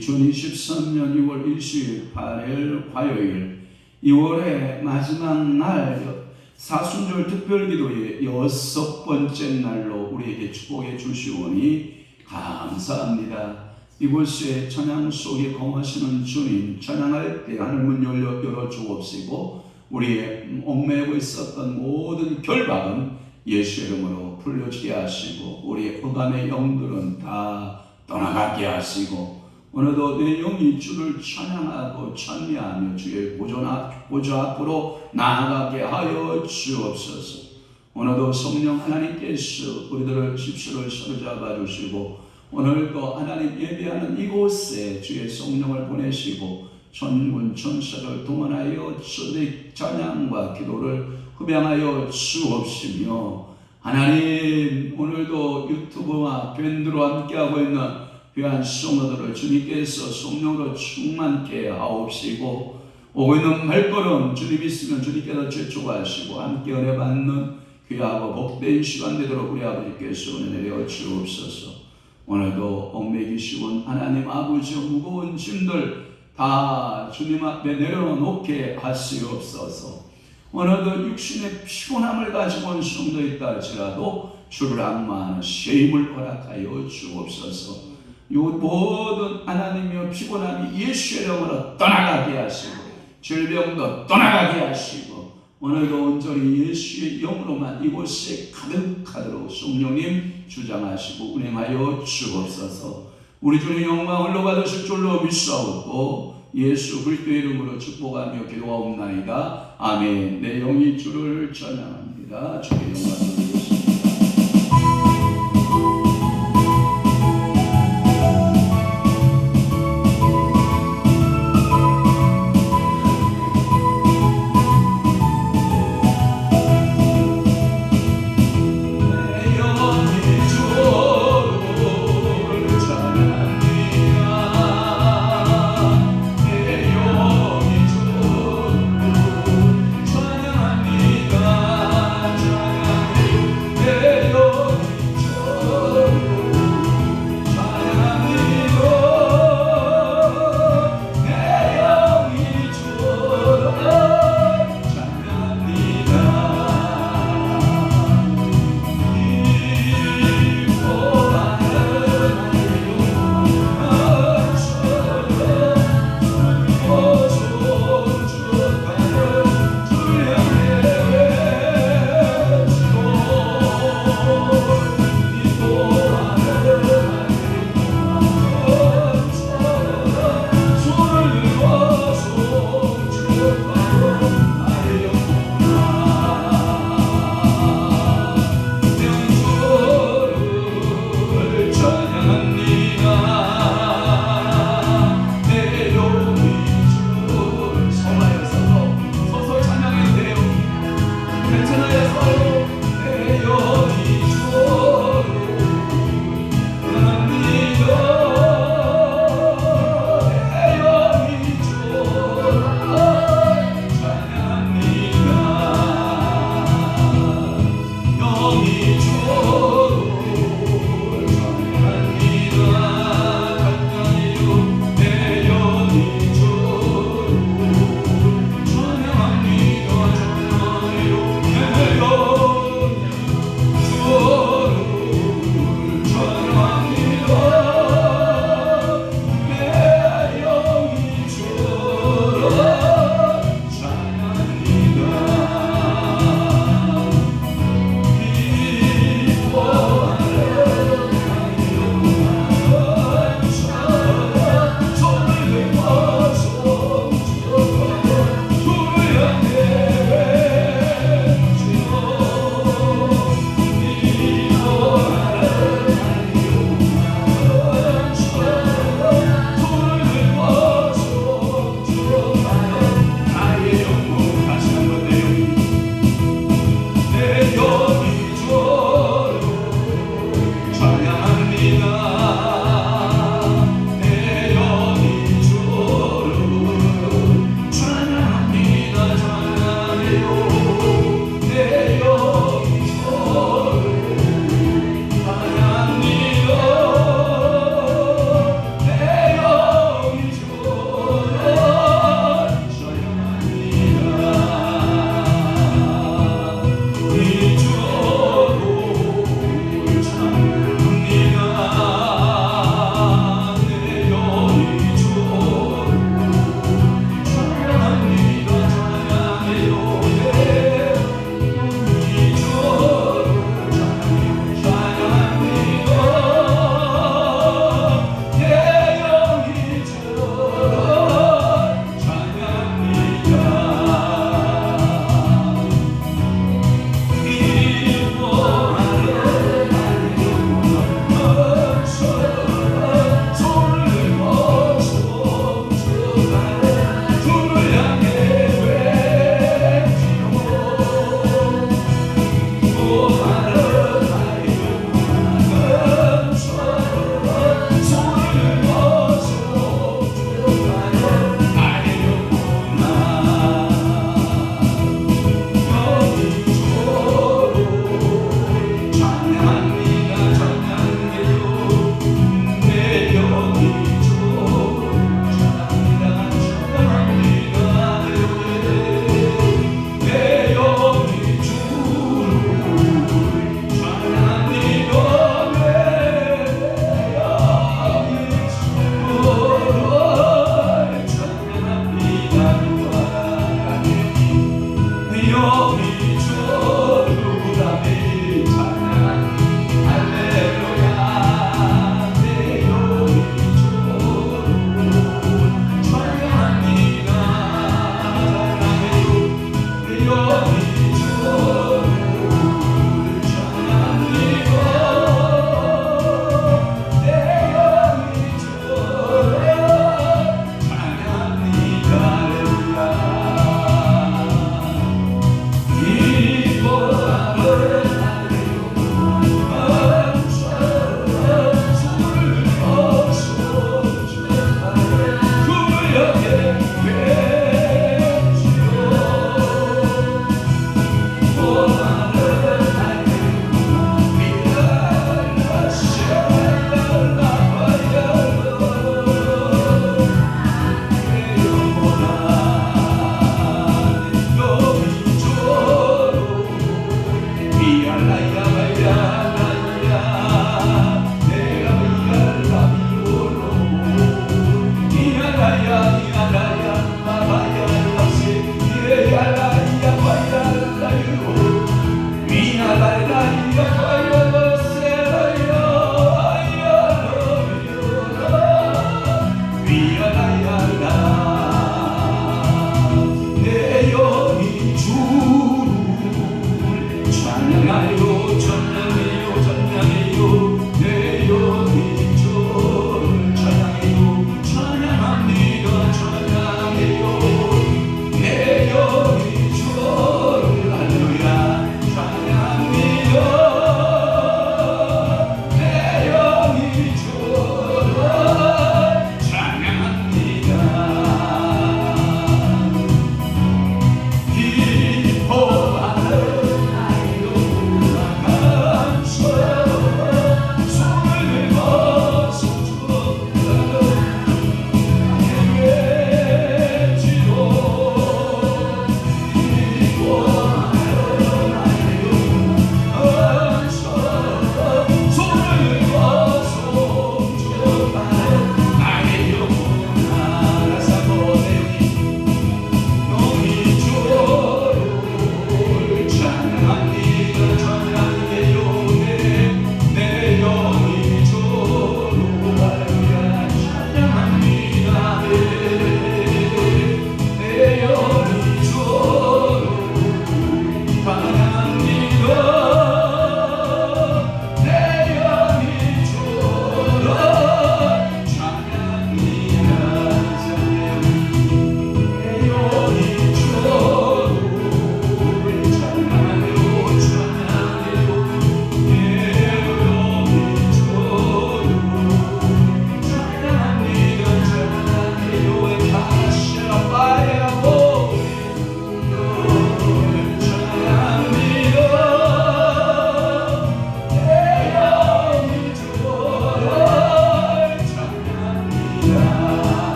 2023년 2월 28일 화요일 2월의 마지막 날 사순절 특별기도의 6번째 날로 우리에게 축복해 주시오니 감사합니다. 이곳에 찬양 속에 거하시는 주님, 찬양할 때 하늘문 열어 주옵시고 우리의 얽매고 있었던 모든 결박은 예수 이름으로 풀려지게 하시고 우리의 흑암의 영들은 다 떠나가게 하시고 오늘도 내 영이 주를 찬양하고 찬미하며 주의 보좌 앞으로 나아가게 하여 주옵소서. 오늘도 성령 하나님께서 우리들을 십시를 사로잡아 주시고 오늘도 하나님 예배하는 이곳에 주의 성령을 보내시고 천군 천사를 동원하여 주의 찬양과 기도를 흡양하여 주옵시며 하나님 오늘도 유튜브와 밴드로 함께하고 있는 귀한 성도들을 주님께서 성령으로 충만케 하옵시고 오고 있는 발걸음 주님 있으면 주님께서 재촉하시고 함께 은혜 받는 귀하고 복된 시간 되도록 우리 아버지께서 은혜 내려 주옵소서. 오늘도 얽매이시온 하나님 아버지 무거운 짐들 다 주님 앞에 내려놓게 하시옵소서. 오늘도 육신의 피곤함을 가지고 온 성도 있다 할지라도 주를 악마하는 쉐임을 허락하여 주옵소서. 이 모든 하나님의 피곤함이 예수의 이름으로 떠나가게 하시고 질병도 떠나가게 하시고 오늘도 온전히 예수의 영으로만 이곳에 가득하도록 성령님 주장하시고 운행하여 주옵소서. 우리 주님 영광 흘러받으실 줄로 믿사옵고 예수 그리스도의 이름으로 축복하며 기도하옵나이다. 아멘. 내 영이 주를 찬양합니다. 주의 영광 돌리겠습니다. 찬양합니다.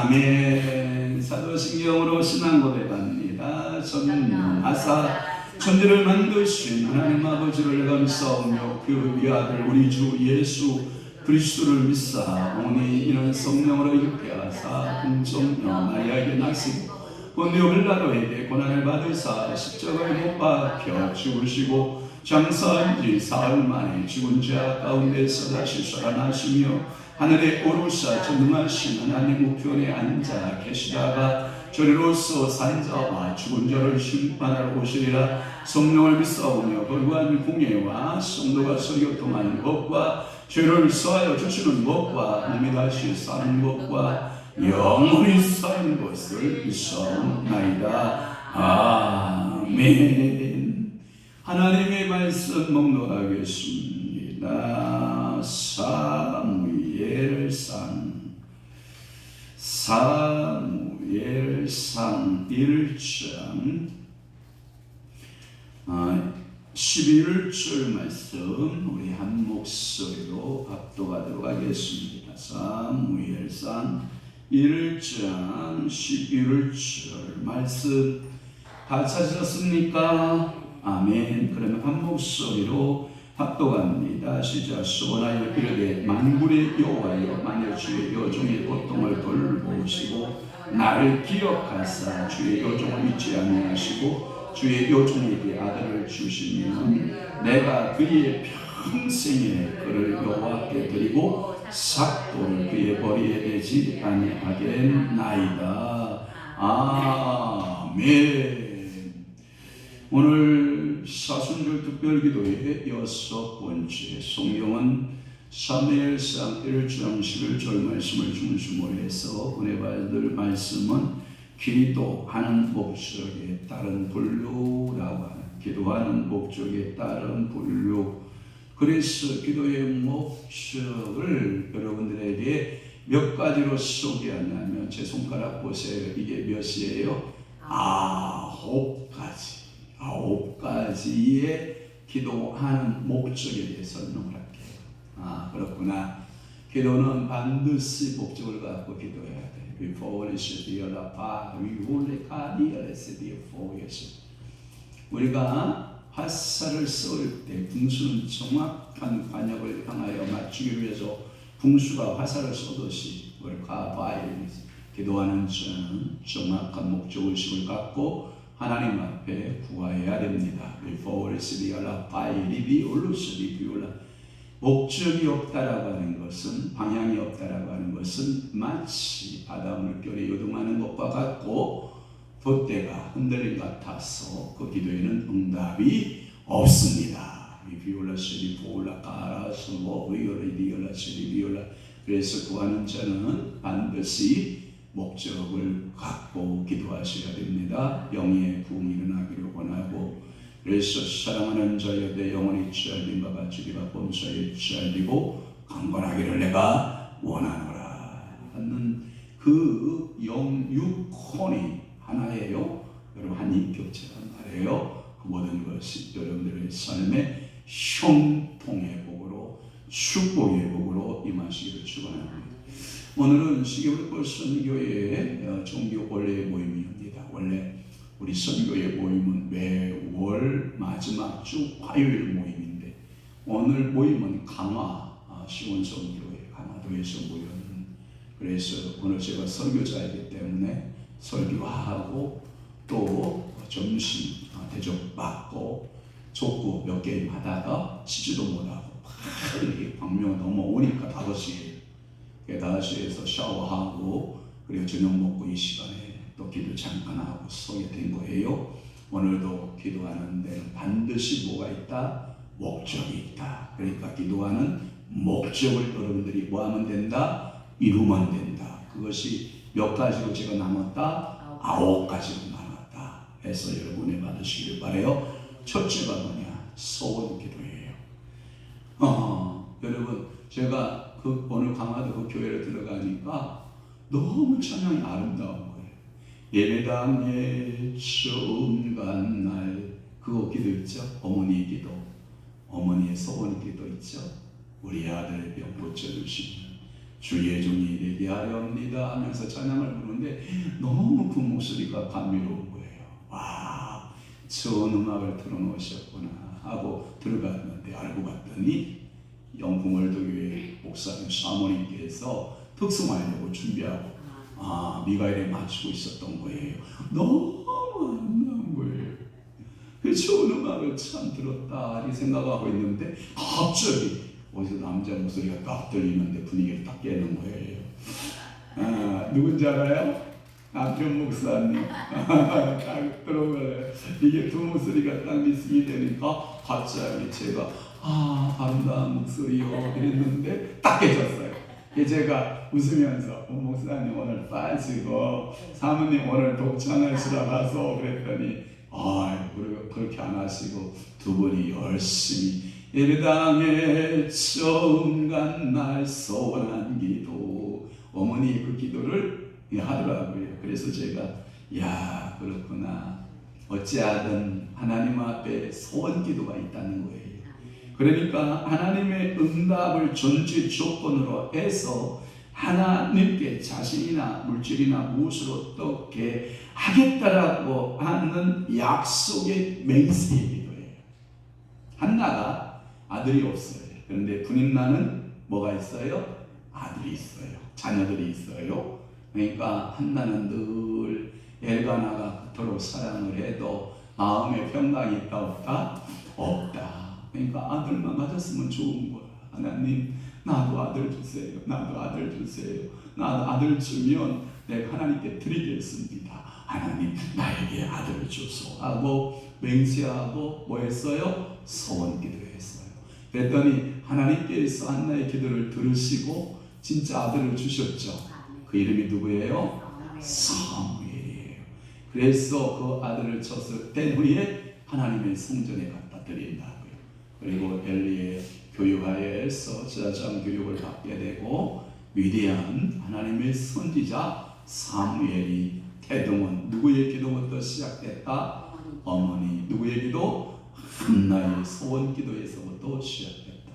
아멘. 사도신경으로 신앙 고백합니다. 전능하사 천지를 만드신 하나님 아버지를 감사하며 그 위아들 우리 주 예수 그리스도를 믿사 오니 이는 성령으로 이렇게 하사 공정녀 마리아에게 나시고 본디오 빌라도에게 고난을 받으사 십자가에 못 박혀 죽으시고 장사한 지 사흘 만에 죽은 자 가운데서 다시 살아나시며 하늘에 오르사 전능하신 하나님 우편에 앉아 계시다가 저리로서 산 자와 죽은 자를 심판하러 오시리라. 성령을 믿사오며 거룩한 공예와 성도가 서교통하는 것과 죄를 사하여 주시는 것과 몸이 다시 사는 것과 영원히 사는 것을 믿사옵나이다. 아멘. 하나님의 말씀 묵상하겠습니다. 사무엘상 1장 11절 말씀 우리 한 목소리로 합독하도록 하겠습니다. 사무엘상 1장 11절 말씀 다 찾으셨습니까? 아멘. 그러면 한 목소리로 합독합니다. 시작. 수원하여 이르되 만군의 여호와여 만일 주의 여종의 고통을 돌보시고 나를 기억하사 주의 여종을 잊지 아니하시고 주의 여종에게 아들을 주시면 내가 그의 평생에 그를 여호와께 드리고 삭도를 그의 머리에 대지 아니하겠나이다. 아멘. 오늘 사순절 특별기도의 6번째 성경은 사무엘상 1장 11절 말씀을 중심으로 해서 은혜받을 말씀은 기도하는 목적에 따른 분류라고 하는 기도하는 목적에 따른 분류. 그래서 기도의 목적을 여러분들에게 몇 가지로 소개하냐면 제 손가락 보세요. 이게 몇이에요? 9가지. 9가지의 기도하는 목적에 대해서 설명을 할게요. 그렇구나. 기도는 반드시 목적을 갖고 기도해야 돼. 우리가 화살을 쏠 때 궁수는 정확한 관역을 향하여 맞추기 위해서 궁수가 화살을 쏘듯이 기도하는 자는 정확한 목적의식을 갖고 하나님 앞에 구해야 됩니다. 목적이 없다라고 하는 것은 방향이 없다라고 하는 것은 마치 바다 물결에 요동하는 것과 같고 돛대가 흔들림 같아서 그 기도에는 응답이 없습니다. 그래서 구하는 자는 반드시 목적을 갖고 기도하셔야 됩니다. 영의 부흥이 일어나기를 원하고 그래서 사랑하는 자여 내 영혼이 취할린 바가 주리가 범사에 취할리고 강건하기를 내가 원하노라 하는 그 영육혼이 하나예요. 여러분 한 인격체란 말이에요. 그 모든 것이 여러분들의 삶의 형통의 복으로 축복의 복으로 임하시기를 축원합니다. 오늘은 시계불꽃 선교회 종교 원래 모임입니다. 원래 우리 선교회 모임은 매월 마지막 주 화요일 모임인데 오늘 모임은 강화 시원선교회 강화도에서 모였는. 그래서 오늘 제가 설교자이기 때문에 설교하고 또 점심 대접받고 족구 몇 게임 하다가 치지도 못하고 빨리 광명 넘어오니까 5시에 5시에서 샤워하고 그리고 저녁 먹고 이 시간에 또 기도 잠깐 하고 서게 된 거예요. 오늘도 기도하는 데는 반드시 뭐가 있다? 목적이 있다. 그러니까 기도하는 목적을 여러분들이 뭐 하면 된다? 이루면 된다. 그것이 몇 가지로 제가 나눴다? 9가지로 나눴다 해서 여러분이 받으시길 바라요. 첫째가 뭐냐? 소원 기도예요. 여러분 제가 오늘 강화도 그 교회를 들어가니까 너무 찬양이 아름다운 거예요. 예배당에 처음 간 날 그거 기도 있죠? 어머니의 기도, 어머니의 소원 기도 있죠? 우리 아들 병 고쳐주시면 주의 종이 되게 하렵니다 하면서 찬양을 부르는데 너무 그 목소리가 감미로운 거예요. 와, 좋은 음악을 틀어놓으셨구나 하고 들어갔는데 알고 봤더니 영풍월도교회 목사님 사모님께서 특송하려고 준비하고 미가엘에 맞추고 있었던 거예요. 너무 아름다운 거예요. 그 좋은 음악을 참 들었다 이 생각하고 있는데 갑자기 어디서 남자 목소리가 딱 들리는데 분위기를 딱 깨는 거예요. 누군지 알아요? 남편 목사님. 딱 들어오면 이게 두 목소리가 딱 미싱이 되니까 갑자기 제가 아름다운 목소리요 이랬는데 딱 깨졌어요. 제가 웃으면서 목사님 오늘 빠지고 사모님 오늘 독창하시러 가서 그랬더니 그렇게 안 하시고 두 분이 열심히 예배당에 처음 간 날 소원한 기도 어머니 그 기도를 하더라고요. 그래서 제가 야 그렇구나 어찌하든 하나님 앞에 소원 기도가 있다는 거예요. 그러니까 하나님의 응답을 전제 조건으로 해서 하나님께 자신이나 물질이나 무엇을 어떻게 하겠다라고 하는 약속의 맹세의 기도예요. 한나가 아들이 없어요. 그런데 분인나는 뭐가 있어요? 아들이 있어요. 자녀들이 있어요. 그러니까 한나는 늘 엘가나가 그토록 사랑을 해도 마음에 평강이 있다 없다? 없다. 그러니까 아들만 가졌으면 좋은 거야. 하나님 나도 아들 주세요. 나도 아들 주세요. 나도 아들 주면 내가 하나님께 드리겠습니다. 하나님 나에게 아들을 주소 하고 맹세하고 뭐 했어요? 소원 기도했어요. 그랬더니 하나님께서 한나의 기도를 들으시고 진짜 아들을 주셨죠. 그 이름이 누구예요? 사무엘이에요. 그래서 그 아들을 된 후에 하나님의 성전에 갖다 드린다고요. 그리고 엘리의 교육하에서 제사장 교육을 받게 되고 위대한 하나님의 선지자 사무엘이 태동은 누구의 기도부터 시작됐다? 어머니 누구의 기도? 한나의 소원 기도에서부터 시작됐다.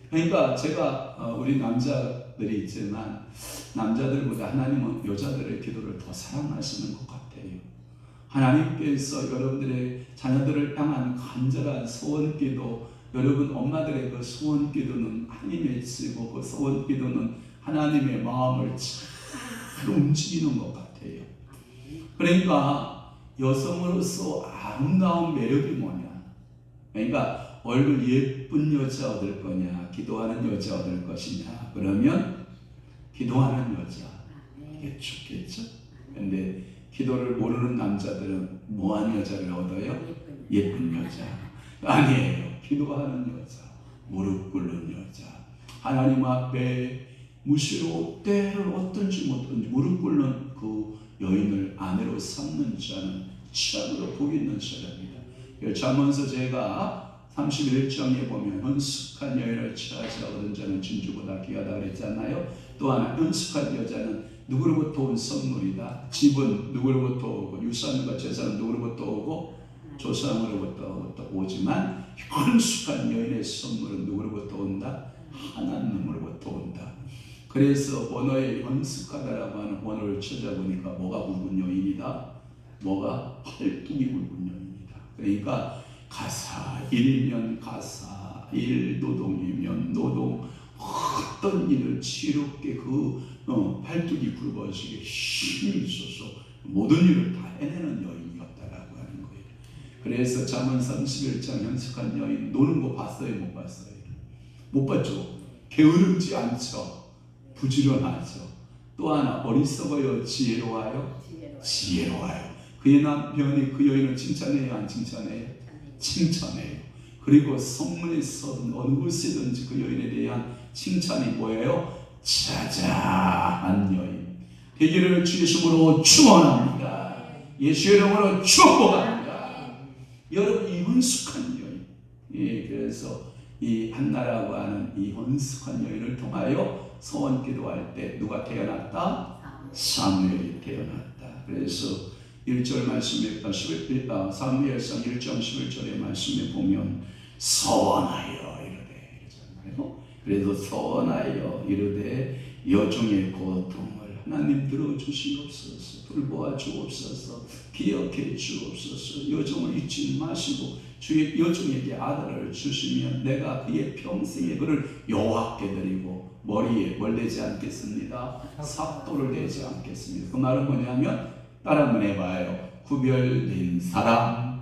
그러니까 제가 우리 남자들이 있지만 남자들보다 하나님은 여자들의 기도를 더 사랑하시는 것 같아요. 하나님께서 여러분들의 자녀들을 향한 간절한 소원 기도, 여러분 엄마들의 그 소원 기도는 힘이 맺히고 그 소원 기도는 하나님의 마음을 잘 움직이는 것 같아요. 그러니까 여성으로서 아름다운 매력이 뭐냐? 그러니까 얼굴 예쁜 여자 얻을 거냐? 기도하는 여자 얻을 것이냐? 그러면 기도하는 여자 이게 좋겠죠? 근데 기도를 모르는 남자들은 뭐하는 여자를 얻어요? 예쁜 여자. 아니에요. 기도하는 여자, 무릎 꿇는 여자, 하나님 앞에 무시로 때를 어떤지 무릎 꿇는 그 여인을 아내로 삼는 자는 참으로 복 있는 사람이다. 잠언서 제가 31장에 보면 헌숙한 여인을 취하지 얻은 자는 진주보다 귀하다 그랬잖아요. 또 하나 헌숙한 여자는 누구로부터 온 선물이다. 집은 누구로부터 오고 유산과 재산은 누구로부터 오고 조상으로부터 오지만 헌숙한 여인의 선물은 누구로부터 온다? 하나님으로부터 온다. 그래서 언어에 헌숙하다라고 하는 언어를 찾아보니까 뭐가 굵은 여인이다? 뭐가 팔뚝이 굵은 여인이다. 그러니까 가사 일이면 가사, 일 노동이면 노동, 어떤 일을 지혜롭게 그 팔뚝이 굵어지게 힘이 있어서 모든 일을 다 해내는 여인이었다라고 하는 거예요. 그래서 잠언 31장 현숙한 여인 노는 거 봤어요? 못 봤어요? 못 봤죠. 게으르지 않죠. 부지런하죠. 또 하나 어리석어요? 지혜로워요? 지혜로워요. 그의 남편이 그 여인을 칭찬해요? 안 칭찬해요? 칭찬해요. 그리고 성문에서든 어느 곳이든지 그 여인에 대한 칭찬이 뭐예요? 자자한 여인. 되기를 주 예수로 축원합니다. 예수의 이름으로 축복합니다. 여러분 이 헌숙한 여인. 예, 그래서 이 한나라고 하는 이 헌숙한 여인을 통하여 소원 기도할 때 누가 태어났다? 사무엘이 태어났다. 그래서 1절 말씀에 사무엘상 1장 11절의 말씀에 보면 소원하여 이르되 그러잖아요. 그래서 소원하여 이르되 여종의 고통을 하나님 들어주시옵소서. 돌보아 주옵소서. 기억해 주옵소서. 여종을 잊지 마시고 주의 여종에게 아들을 주시면 내가 그의 평생에 그를 여호와께 드리고 머리에 뭘 내지 않겠습니다. 삭도를 내지 않겠습니다. 그 말은 뭐냐면 따라 한번 해봐요. 구별된 사람,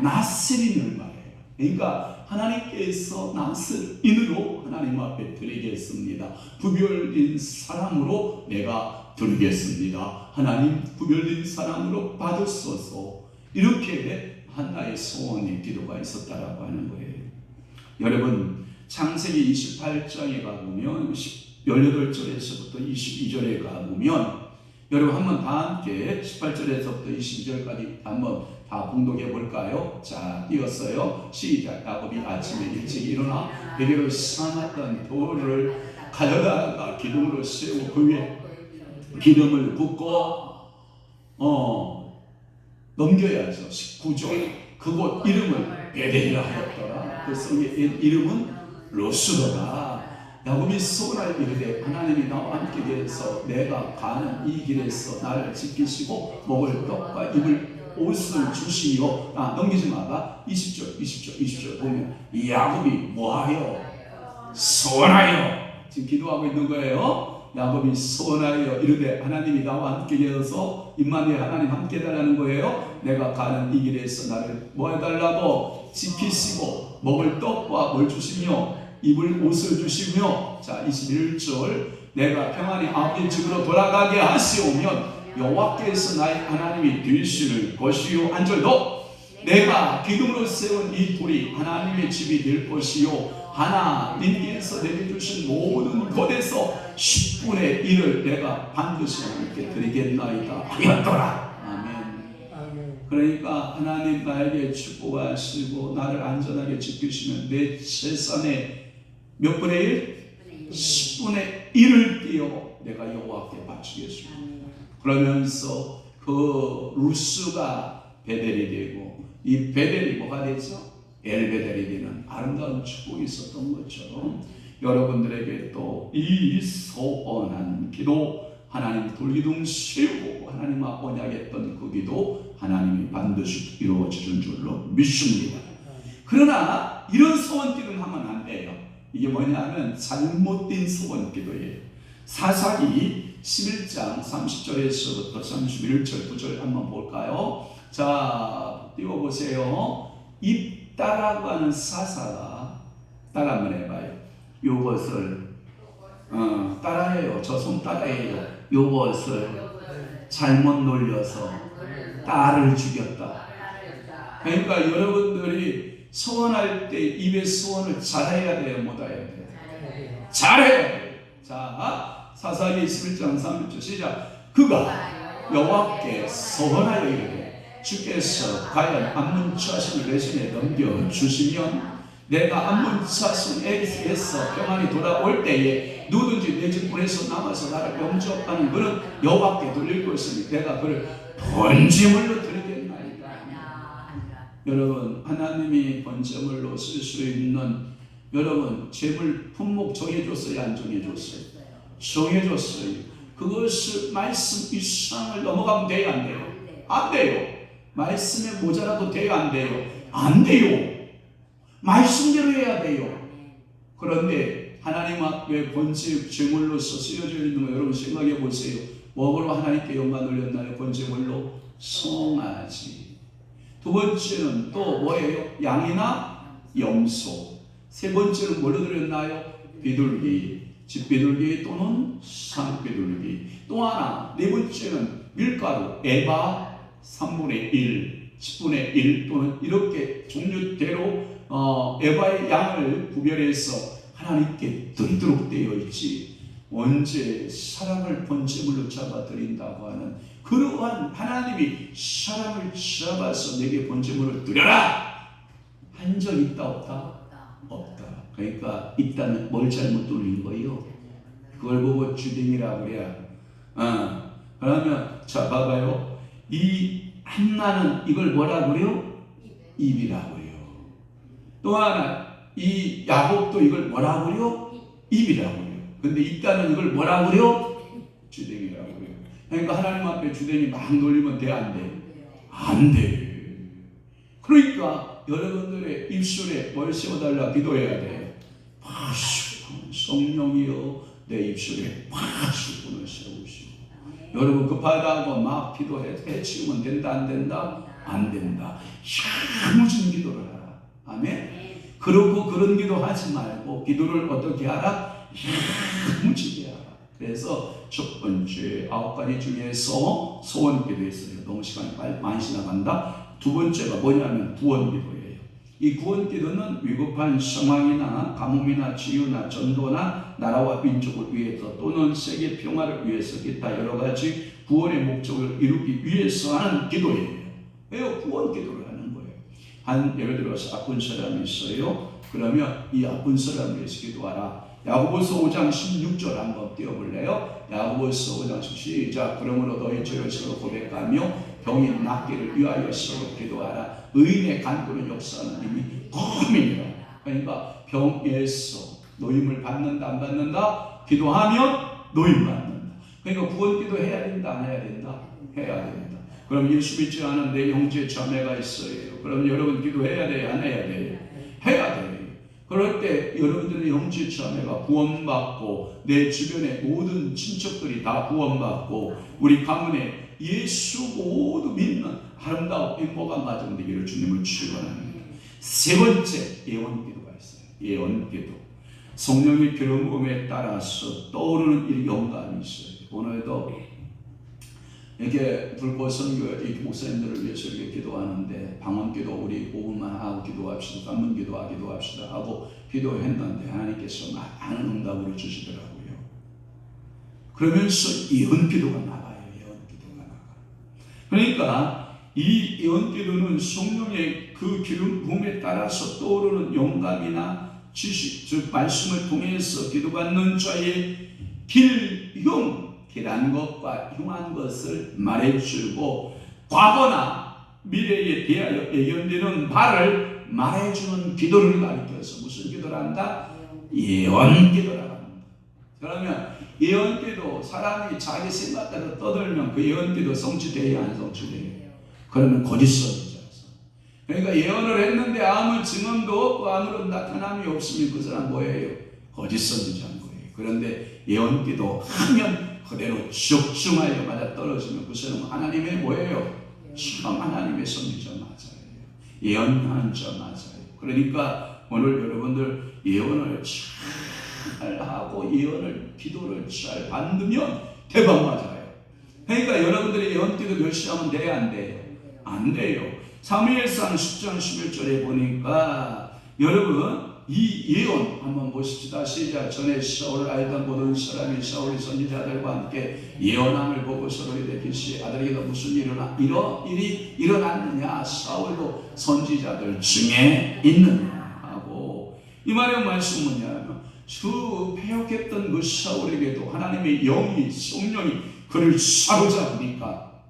나스린을 말해요. 그러니까 하나님께서 나스린으로 하나님 앞에 드리겠습니다. 구별된 사람으로 내가 드리겠습니다. 하나님 구별된 사람으로 받으소서. 이렇게 한나의 소원의 기도가 있었다라고 하는 거예요. 여러분 창세기 28장에 가보면 18절에서부터 22절에 가보면 여러분 한번 다 함께 18절에서부터 22절까지 한번 다 봉독해 볼까요? 자, 띄웠어요. 시작. 야곱이 아침에 일찍 일어나 베개로 삶았던 돌을 가져다가 기둥으로 세우고 그 위에 기름을 붓고 넘겨야죠. 19절. 그곳 이름을 베델이라 하였더라. 그 성의 이름은 로스더라. 야곱이 소원을 이르되 하나님이 나와 함께 계셔서 내가 가는 이 길에서 나를 지키시고 먹을 떡과 입을 옷을 주시오. 넘기지 마봐. 20절 보면 야곱이 뭐하여? 소원하여. 지금 기도하고 있는 거예요. 야곱이 소원하여 이르되 하나님이 나와 함께 계셔서 임마누엘 하나님 함께 해달라는 거예요. 내가 가는 이 길에서 나를 뭐 해달라고? 지키시고 먹을 떡과 뭘 주시며 입을 옷을 주시며. 자, 21절 내가 평안히 아버지 집으로 돌아가게 하시오면 여호와께서 나의 하나님이 되시는 것이요. 한 절 더. 내가 기둥으로 세운 이 돌이 하나님의 집이 될 것이요. 하나님께서 내게 주신 모든 것에서 10분의 1을 내가 반드시 하나님께 드리겠나이다 하였더라. 아멘. 그러니까 하나님 나에게 축복하시고 나를 안전하게 지키시면 내 재산의 몇 분의 1? 10분의 1을 띄어 내가 여호와께 바치겠습니다. 그러면서 그 루스가 베델이 되고 이 베델이 뭐가 되죠? 엘베델이 되는 아름다운 축복이 있었던 것처럼 여러분들에게 또 이 소원한 기도 하나님 돌기둥 세우고 하나님 앞 언약했던 그 기도 하나님이 반드시 이루어지는 줄로 믿습니다. 그러나 이런 소원 기도는 하면 안 돼요. 이게 뭐냐면 잘못된 소원 기도예요. 사사기 11장 30절에서부터 31절 9절 한번 볼까요? 자, 띄워보세요. 입다라고 하는 사사가 따라 한번 해봐요. 요것을 따라해요. 저 손 따라해요. 요것을 잘못 놀려서 딸을 죽였다. 그러니까 여러분들이 소원할 때 입에 소원을 잘해야 돼요? 못해야 돼요? 잘해야 돼요. 자, 사사기 11장 3절 시작. 그가 여호와께 소원하여 이르되 주께서 과연 암몬자손을 내 손에 넘겨주시면 내가 암몬자손에게서 평안히 돌아올 때에 누구든지 내 집 문에서 남아서 나를 영접하는 그는 여호와께 돌릴 것이니 내가 그를 번제물로 드리겠나이다. 여러분 하나님이 번제물로 쓸 수 있는 여러분 제물 품목 정해줬어요? 안 정해줬어요? 정해줬어요. 그것을 말씀 이상을 넘어가면 돼요? 안 돼요? 안 돼요. 말씀에 모자라도 돼요? 안 돼요? 안 돼요. 말씀대로 해야 돼요. 그런데 하나님 앞에 번제 제물로서 쓰여져 있는 거 여러분 생각해 보세요. 뭐로 하나님께 영광 돌렸나요? 번제물로 송아지. 두 번째는 또 뭐예요? 양이나 염소. 세 번째는 뭘로 드렸나요? 비둘기. 집비둘기 또는 산비둘기. 또 하나 네 번째는 밀가루 에바 3분의 1 10분의 1 또는 이렇게 종류대로 에바의 양을 구별해서 하나님께 드리도록 되어 있지. 언제 사람을 번제물로 잡아드린다고 하는 그러한 하나님이 사람을 잡아서 내게 번제물을 드려라 한 적 있다 없다? 없다. 그러니까 있다면 뭘 잘못 돌린 거예요? 그걸 보고 주댕이라고 그래야. 그러면 자 봐봐요. 이 한나는 이걸 뭐라고 그래요? 입이라고 해요. 또 하나 이 야곱도 이걸 뭐라고 그래요? 입이라고 해요. 근데 이따는 이걸 뭐라고 그래요? 주댕이라고 그래요. 그러니까 하나님 앞에 주댕이 막 놀리면 돼, 안 돼? 안 돼. 그러니까 여러분들의 입술에 뭘 세워달라 기도해야 돼. 파수꾼 성령이여 내 입술에 파수꾼을 세우시고. 여러분 급하다고 막 기도해 치우면 된다, 안 된다? 안 된다. 야무진 기도를 하라. 아멘. 그러고 그런 기도 하지 말고 기도를 어떻게 하라? 야무지게 하라. 그래서 첫 번째 9가지 중에서 소원 기도했어요. 너무 시간이 많이 지나간다. 두 번째가 뭐냐면 구원 기도예요. 이 구원 기도는 위급한 상황이나 가뭄이나 치유나 전도나 나라와 민족을 위해서 또는 세계 평화를 위해서 기타 여러 가지 구원의 목적을 이루기 위해서 하는 기도예요. 왜요? 구원 기도를 하는 거예요. 예를 들어서 아픈 사람이 있어요. 그러면 이 아픈 사람을 위해서 기도하라. 야고보서 5장 16절 한번 띄워볼래요? 야고보서 5장 시작. 그러므로 너희 죄를 서로 고백하며 병이 낫기를 위하여 서로 기도하라. 의인의 간구는 역사하는 힘이 껌이니라. 그러니까 병에서 노임을 받는다 안 받는다? 기도하면 노임 받는다. 그러니까 구원 기도 해야 된다 안 해야 된다? 해야 된다. 그럼 예수 믿지 않은 내 형제 자매가 있어요. 그럼 여러분 기도해야 돼요 안 해야 돼요? 해야 돼요. 그럴 때 여러분들의 형제 자매가 구원받고 내 주변의 모든 친척들이 다 구원받고 우리 가문에 예수 모두 믿는 아름다운 행복한 가정 되기를 주님을 축원합니다. 세 번째 예언기도가 있어요. 예언기도. 성령의 기름 부음에 따라서 떠오르는 이 영감이 있어요. 오늘도 이렇게 불꽃 선교 목사님들을 위해서 이렇게 기도하는데 방언기도 우리 5분만 하고 기도합시다. 감문기도 기도합시다 하고 기도했는데 하나님께서 많은 응답을 주시더라고요. 그러면서 예언기도가 나가요. 예언기도가 나가. 그러니까 이 예언기도는 성령의 그 기름 부음에 따라서 떠오르는 영감이나 지식, 즉 말씀을 통해서 기도받는 자의 길한 것과 흉한 것을 말해주고 과거나 미래에 대하여 예견되는 바를 말해주는 기도를 가리켜서 무슨 기도를 한다? 예언기도라고 합니다. 그러면 예언기도 사람이 자기 생각대로 떠들면 그 예언기도 성취돼야 안 성취돼요? 그러면 거짓 선지자죠. 그러니까 예언을 했는데 아무 증언도 없고 아무런 나타남이 없으면 그 사람 뭐예요? 거짓 선지자인 거예요. 그런데 예언기도 하면 그대로 적중하여 맞아 떨어지면 그 사람은 하나님의 뭐예요? 참 하나님의 선지자 맞아요. 예언하는 자 맞아요. 그러니까 오늘 여러분들 예언을 잘 하고 예언을 기도를 잘 받으면 대박 맞아요. 그러니까 여러분들이 예언기도 열심히 하면 돼요 안 돼요? 안 돼요. 사무엘상 10장 11절에 보니까 여러분 이 예언 한번 보십시다. 시작. 전에 사울을 알던 모든 사람이 사울의 선지자들과 함께 예언함을 보고 서로 이르기를 아들에게도 무슨 일이 일어났느냐? 사울도 선지자들 중에 있느냐 하고 이 말의 말씀은 뭐냐면 그 패역했던 그 사울에게도 하나님의 영이 성령이 그를 사로잡으니까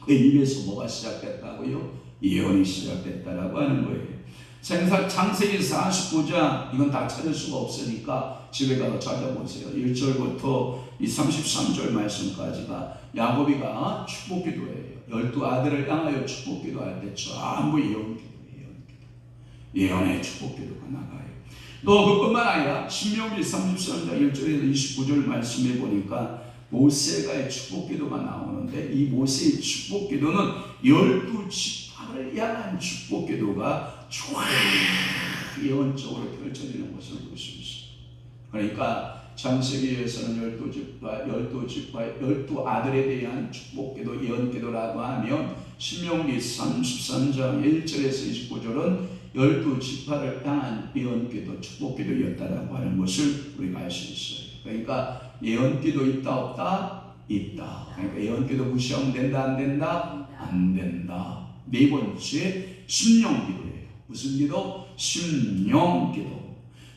그 입에서 뭐가 시작됐다고요? 예언이 시작됐다라고 하는 거예요. 창세기 49장 이건 다 찾을 수가 없으니까 집에 가서 찾아보세요. 1절부터 이 33절 말씀까지가 야곱이가 축복기도예요. 12아들을 향하여 축복기도할 때 전부 예언기도예요. 예언의 축복기도가 나가요. 또 그뿐만 아니라 신명기 33장 1절에서 29절 말씀해 보니까 모세가의 축복기도가 나오는데 이 모세의 축복기도는 12지파를 향한 축복기도가 쫙 예언적으로 펼쳐지는 것을 볼 수 있어요. 그러니까 창세기에서는 12지파 12아들에 대한 축복기도 예언기도라고 하면 신명기 33장 1절에서 29절은 12지파를 향한 예언기도 축복기도였다라고 하는 것을 우리가 알 수 있어요. 그러니까 예언기도 있다 없다? 있다. 그러니까 예언기도 무시하면 된다 안 된다? 안 된다. 네 번째 심령기도예요. 무슨 기도? 심령기도.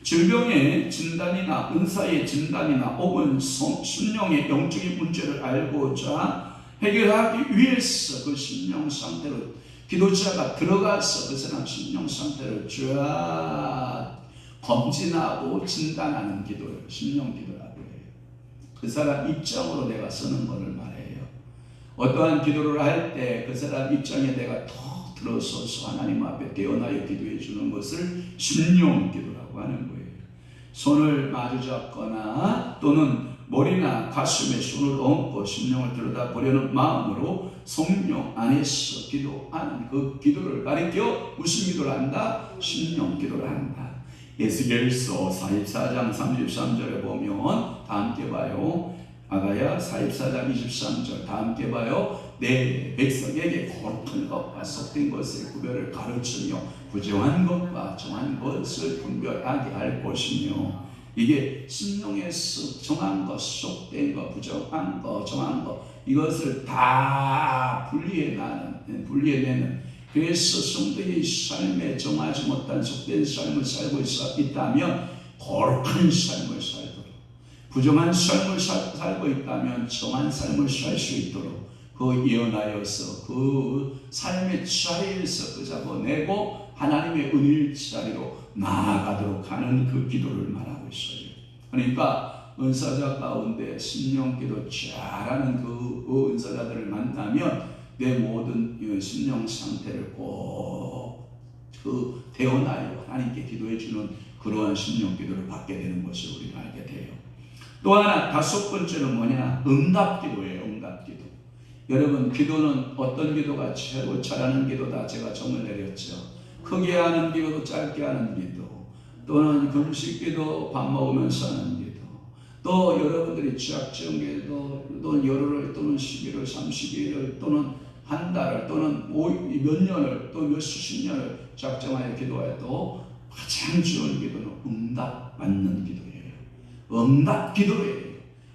질병의 진단이나 은사의 진단이나 혹은 심령의 영적인 문제를 알고자 해결하기 위해서 그 심령 상태로 기도자가 들어가서 그 사람 심령 상태를 쫙 검진하고 진단하는 기도를 심령기도라고 해요. 그 사람 입장으로 내가 서는 것을 말해요. 어떠한 기도를 할 때 그 사람 입장에 내가 더 들어서서 하나님 앞에 대언하여 기도해 주는 것을 심령 기도라고 하는 거예요. 손을 마주 잡거나 또는 머리나 가슴에 손을 얹고 심령을 들여다보려는 마음으로 성령 안에서 기도하는 그 기도를 가리켜 무슨 기도를 한다? 심령 기도를 한다. 에스겔서 44장 33절에 보면 다 함께 봐요. 아가야 44장 23절 다 함께 봐요. 내 백성에게 거룩한 것과 속된 것의 구별을 가르치며 부정한 것과 정한 것을 분별하게 할 것이며, 이게 심령에서 정한 것, 속된 것, 부정한 것, 정한 것, 이것을 다 분리해내는, 그래서 성도의 삶에 정하지 못한 속된 삶을 살고 있다면 거룩한 삶을 살도록, 부정한 삶을 살고 있다면 정한 삶을 살 수 있도록 그 예언하여서 그 삶의 자리에서 끄잡아내고 하나님의 은일 자리로 나아가도록 하는 그 기도를 말하고 있어요. 그러니까 은사자 가운데 심령기도 잘하는 그 은사자들을 만나면 내 모든 심령 상태를 꼭 그 대언하여 하나님께 기도해 주는 그러한 심령기도를 받게 되는 것을 우리가 알게 돼요. 또 하나 다섯 번째는 뭐냐? 응답기도예요. 응답기도. 여러분, 기도는 어떤 기도가 최고 잘하는 기도다 제가 정을 내렸죠. 크게 하는 기도도 짧게 하는 기도, 또는 금식기도 밥 먹으면서 하는 기도, 또 여러분들이 취약증 기도, 또는 열흘을, 또는 11월 30일을, 또는 한 달을, 또는 몇 년을, 또 몇 수십 년을 작정하여 기도해도 가장 좋은 기도는 응답 받는 기도예요. 응답 기도예요.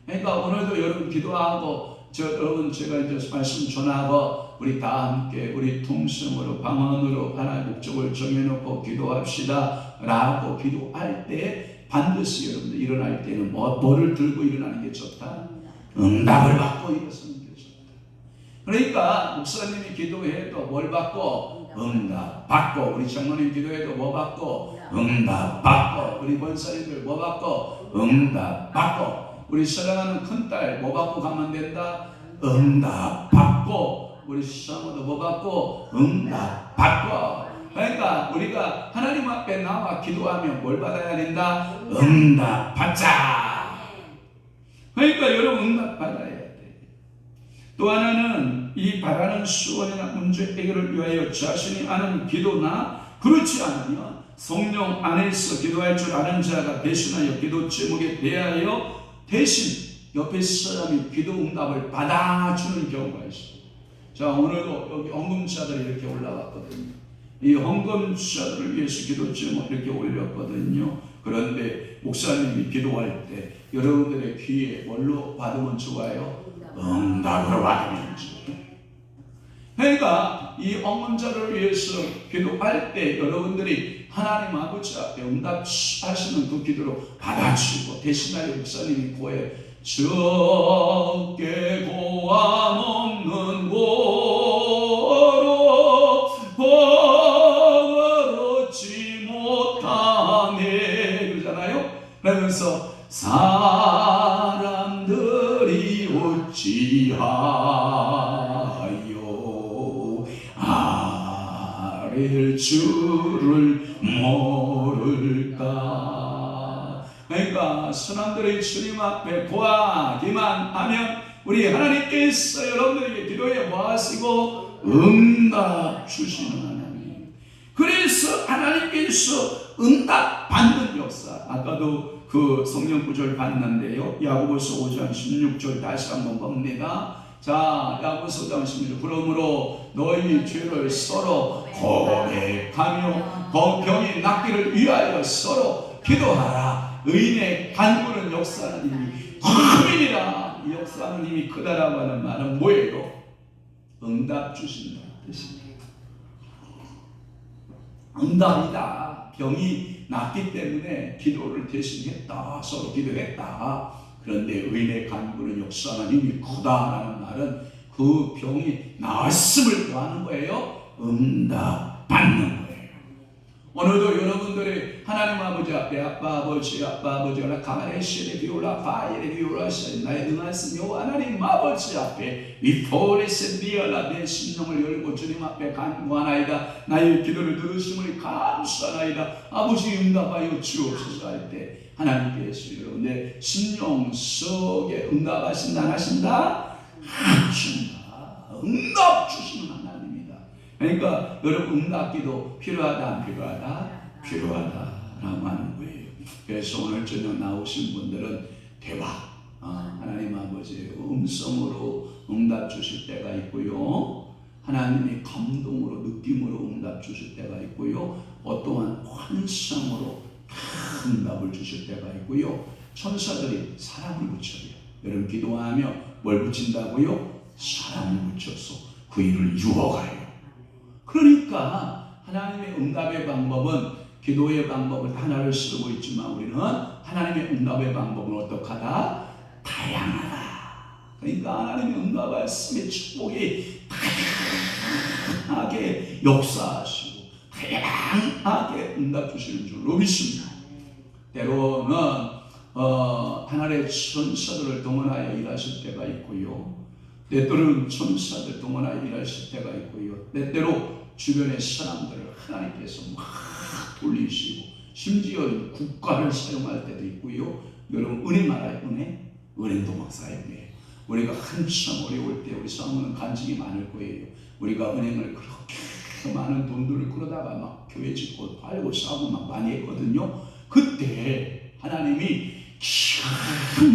그러니까 오늘도 여러분 기도하고 여러분 제가 이제 말씀 전하고 우리 다 함께 우리 통성으로 방언으로 하나의 목적을 정해놓고 기도합시다 라고 기도할 때 반드시 여러분들 일어날 때는 뭐를 들고 일어나는 게 좋다? 응답을 받고 일어서는 게 좋다. 그러니까 목사님이 기도해도 뭘 받고? 응답 받고, 우리 장로님 기도해도 뭐 받고? 응답 받고, 우리 권사님들 뭐 받고? 응답 받고, 우리 사랑하는 큰딸 뭐 받고 가면 된다? 응답 받고, 우리 시장모도 뭐 받고? 응답 받고. 그러니까 우리가 하나님 앞에 나와 기도하면 뭘 받아야 된다? 응답 받자. 그러니까 여러분 응답 받아야 돼. 또 하나는 이 바라는 수원이나 문제 해결을 위하여 자신이 아는 기도나 그렇지 않으면 성령 안에서 기도할 줄 아는 자가 대신하여 기도 제목에 대하여 대신 옆에 사람이 기도 응답을 받아주는 경우가 있어요. 자, 오늘도 여기 헌금자들이 이렇게 올라왔거든요. 이 헌금자들을 위해서 기도 제목 이렇게 올렸거든요. 그런데 목사님이 기도할 때 여러분들의 귀에 뭘로 받으면 좋아요? 응답으로 받으면 좋아요. 그러니까 이 헌금자를 위해서 기도할 때 여러분들이 하나님 아버지 앞에 응답하시는 그 기도로 받아주고, 대신하여 목사님이 고해 적게 고함 없는 고로 버거지 못하네 그러잖아요. 그러면서 사람들이 어찌하여 아랠 줄을 모를까. 그러니까 사람들의 주님 앞에 고하기만 하면 우리 하나님께서 여러분들에게 기도에 뭐 하시고? 응답 주시는 하나님. 그래서 하나님께서 응답 받는 역사, 아까도 그 성경 구절 봤는데요. 야고보서 5장 16절 다시 한번 봅니다. 자, 야고보서 5장 16절. 그러므로 너희 죄를 서로 고백하며 병이 낫기를 위하여 서로 기도하라. 의인의 간구는 역사하는 힘이 크니라. 이 역사하는 힘이 크다라고 하는 말은 뭐예요? 응답 주신다는 뜻입니다. 응답이다. 병이 낫기 때문에 기도를 대신했다. 서로 기도했다. 그런데 의인의 간구는 역사하는 힘이 크다라는 말은 그 병이 나았음을 구하는 거예요. 응답 받는 거예요. 오늘도 여러분들이 하나님 아버지 앞에 아빠 아버지가 가마레시에 비올라 파이에 비올라시 나의 능하신 여호와 하나님 아버지 앞에 위포레스 비올라 내 심령을 열고 주님 앞에 간구하나이다. 나의 기도를 들으심을 감사하나이다. 아버지 응답하여 주옵소서 할 때 하나님께서 여러분의 심령 속에 응답하신다 안 하신다? 하신다. 응답 주시는 하나님입니다. 그러니까 여러분 응답기도 필요하다 안 필요하다? 필요하다라고 하는 거예요. 그래서 오늘 저녁 나오신 분들은 대박 하나님 아버지의 음성으로 응답 주실 때가 있고요, 하나님의 감동으로 느낌으로 응답 주실 때가 있고요, 어떠한 환상으로 응답을 주실 때가 있고요, 천사들이 사람을 붙여요. 여러분 기도하며 뭘 붙인다고요? 사람을 붙여서 그 일을 이루어가요. 그러니까 하나님의 응답의 방법은, 기도의 방법은 하나를 쓰고 있지만 우리는 하나님의 응답의 방법은 어떡하다? 다양하다. 그러니까 하나님의 응답하심의 축복이 다양하게 역사하시고 다양하게 응답 주시는 줄로 믿습니다. 때로는 하나님의 천사들을 동원하여 일하실 때가 있고요, 때때로는 천사들 동원하여 일하실 때가 있고요, 때때로 주변의 사람들을 하나님께서 막 돌리시고 심지어 국가를 사용할 때도 있고요. 여러분 은혜 말아요. 은행도 막 사용해요. 우리가 한참 어려울 때 우리 사모는 간증이 많을 거예요. 우리가 은행을 그렇게 많은 돈들을 끌어다가 막 교회 짓고 팔고 싸고 막 많이 했거든요. 그때 하나님이 기가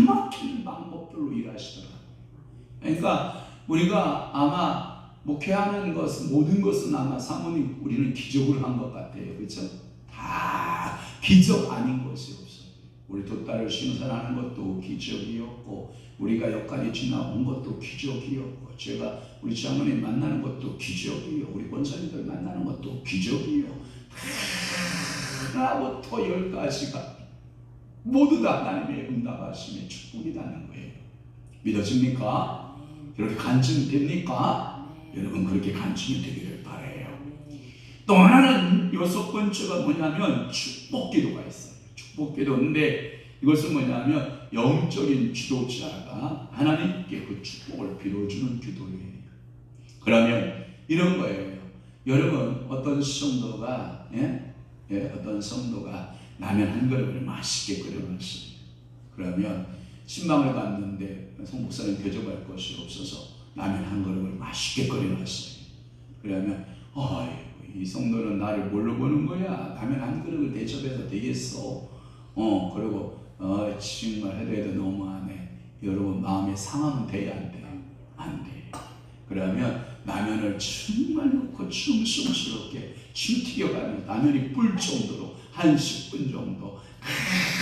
막힌 방법들로 일하시더라고요. 그러니까 우리가 아마 목회하는 것은, 모든 것은 아마 사모님 우리는 기적을 한 것 같아요. 그렇죠? 다 기적 아닌 것이 없어요. 우리 두 딸을 신선하는 것도 기적이었고, 우리가 여기까지 지나온 것도 기적이었고, 제가 우리 장모님 만나는 것도 기적이요, 우리 권사님들 만나는 것도 기적이요. 하나부터 열까지가 모두 다 하나님의 응답하심의 축복이라는 거예요. 믿어집니까? 이렇게 간증됩니까? 여러분 그렇게 간증이 되기를 바라요. 또 하나는 여섯 번째가 뭐냐면 축복기도가 있어요. 축복기도인데 이것은 뭐냐면 영적인 지도자가 하나님께 그 축복을 빌어주는 기도예요. 그러면 이런 거예요. 여러분 어떤 성도가 어떤 성도가 라면 한 그릇을 맛있게 끓여놨어요. 그러면 신방을 갔는데 송 목사님 대접할 것이 없어서 라면 한 그릇을 맛있게 끓여놨어요. 그러면 이 성도는 나를 뭘로 보는 거야? 라면 한 그릇을 대접해서 되겠어? 그리고 정말 해도 너무하네. 여러분 마음에 상하면 돼야 안 돼? 안 돼. 그러면 라면을 정말 넣고 충성스럽게 침 튀겨가면 라면이 뿔 정도로 한 10분 정도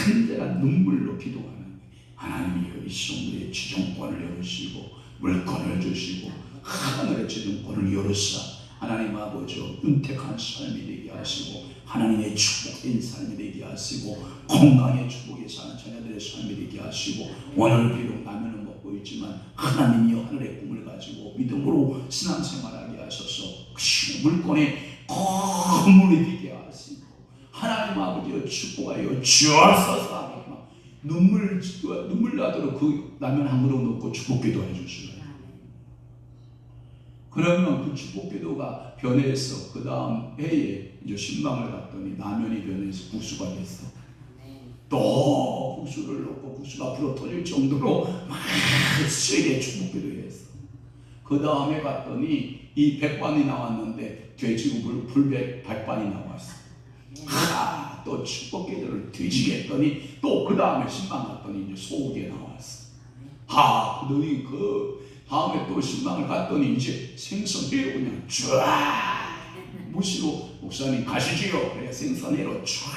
간절한 눈물로 기도하는 거예요. 하나님이 이 성도의 지정권을 열으시고 물건을 주시고 하늘의 지정권을 열으사 하나님 아버지 윤택한 삶이 되게 하시고 하나님의 축복된 삶이 되게 하시고 건강의 축복이 사는 자녀들의 삶이 되게 하시고, 오늘 비록 라면을 먹고 있지만 하나님이여 하늘의 꿈을 가지고 믿음으로 신앙생활하게 하셔서 물건에 건물이 되게 하시고 하나님 아버지여 축복하여 주옵소서 하고 막 눈물 나도록 그 라면 한 그릇 넣고 축복기도 해주시고요. 그러면 그 축복기도가 변해서 그 다음 해에 이제 신방을 갔더니 라면이 변해서 국수가 됐어. 또 국수를 넣고 국수가 불어 터질 정도로 막 세게 축복기도 했어. 그 다음에 갔더니 이 백반이 나왔는데 돼지고 백반이 나왔어. 또 축복기도를 뒤지게 했더니 또 그 다음에 신방 갔더니 이제 소고기가 나왔어. 그러더니 그 다음에 또 신방을 갔더니 이제 생선회로 그냥 쫙 무시로 목사님 가시지요. 그래 생선회로 쫙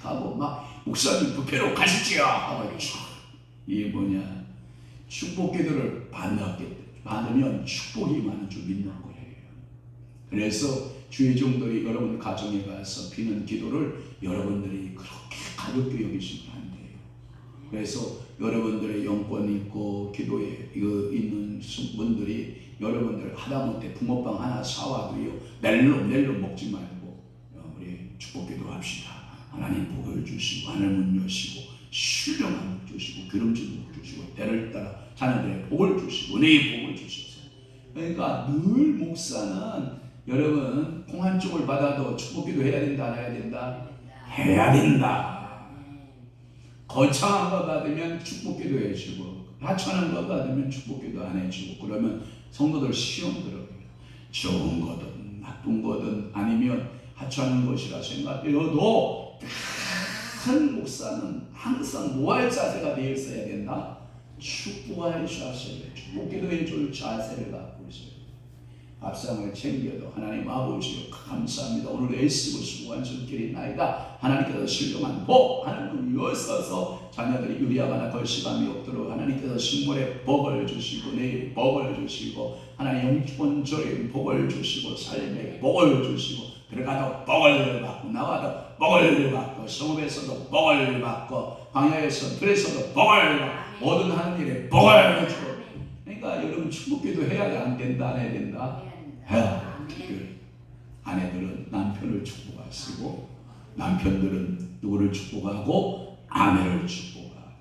가고 막 목사님 뷔페로 가시지요 하고 쫙. 이게 뭐냐? 축복기도를 받으면 축복이 많은 줄 믿는 거예요. 그래서 주의 종들이 여러분 가정에 가서 비는 기도를 여러분들이 그렇게 가볍게 여기시면 안 돼요. 그래서 여러분들의 영권 있고 기도에 있는 분들이 여러분들 하다못해 붕어빵 하나 사와도요 낼름 먹지 말고 우리 축복 기도합시다. 하나님 복을 주시고 하늘 문 여시고 신령한 복 주시고 기름진 복 주시고 때를 따라 자녀들의 복을 주시고 은혜의 복을 주셔서. 그러니까 늘 목사는 여러분 공 한 쪽을 받아도 축복 기도 해야 된다 안 해야 된다? 해야 된다. 거창한 거 받으면 축복 기도 해주고 하찮은 거 받으면 축복 기도 안 해주고 그러면 성도들 시험 들어요. 좋은 거든 나쁜 거든 아니면 하찮은 것이라 생각되어도 큰 목사는 항상 뭐할 자세가 되어 있어야 된다? 축복할 자세를, 축복 기도해 줄 자세를 갖고 있어요. 밥상을 챙겨도 하나님 아버지요 감사합니다. 오늘 애쓰고 수고한 손길이 나이다. 하나님께서 신령한 복 하나님을 여서서 자녀들이 유리하거나 걸시감이 없도록 하나님께서 식물에 복을 주시고 내일 복을 주시고 하나님 영혼적인 복을 주시고 삶에 복을 주시고 들어가도 복을 받고 나와도 복을 받고 성읍에서도 복을 받고 광야에서 들에서도 복을 받고 모든 하는 일에 복을 주고. 그러니까 여러분 축복기도 해야 돼 안 된다 안 해야 된다? 해야 돼. 아내들은 남편을 축복하시고 남편들은 누구를 축복하고 아내를 축복하고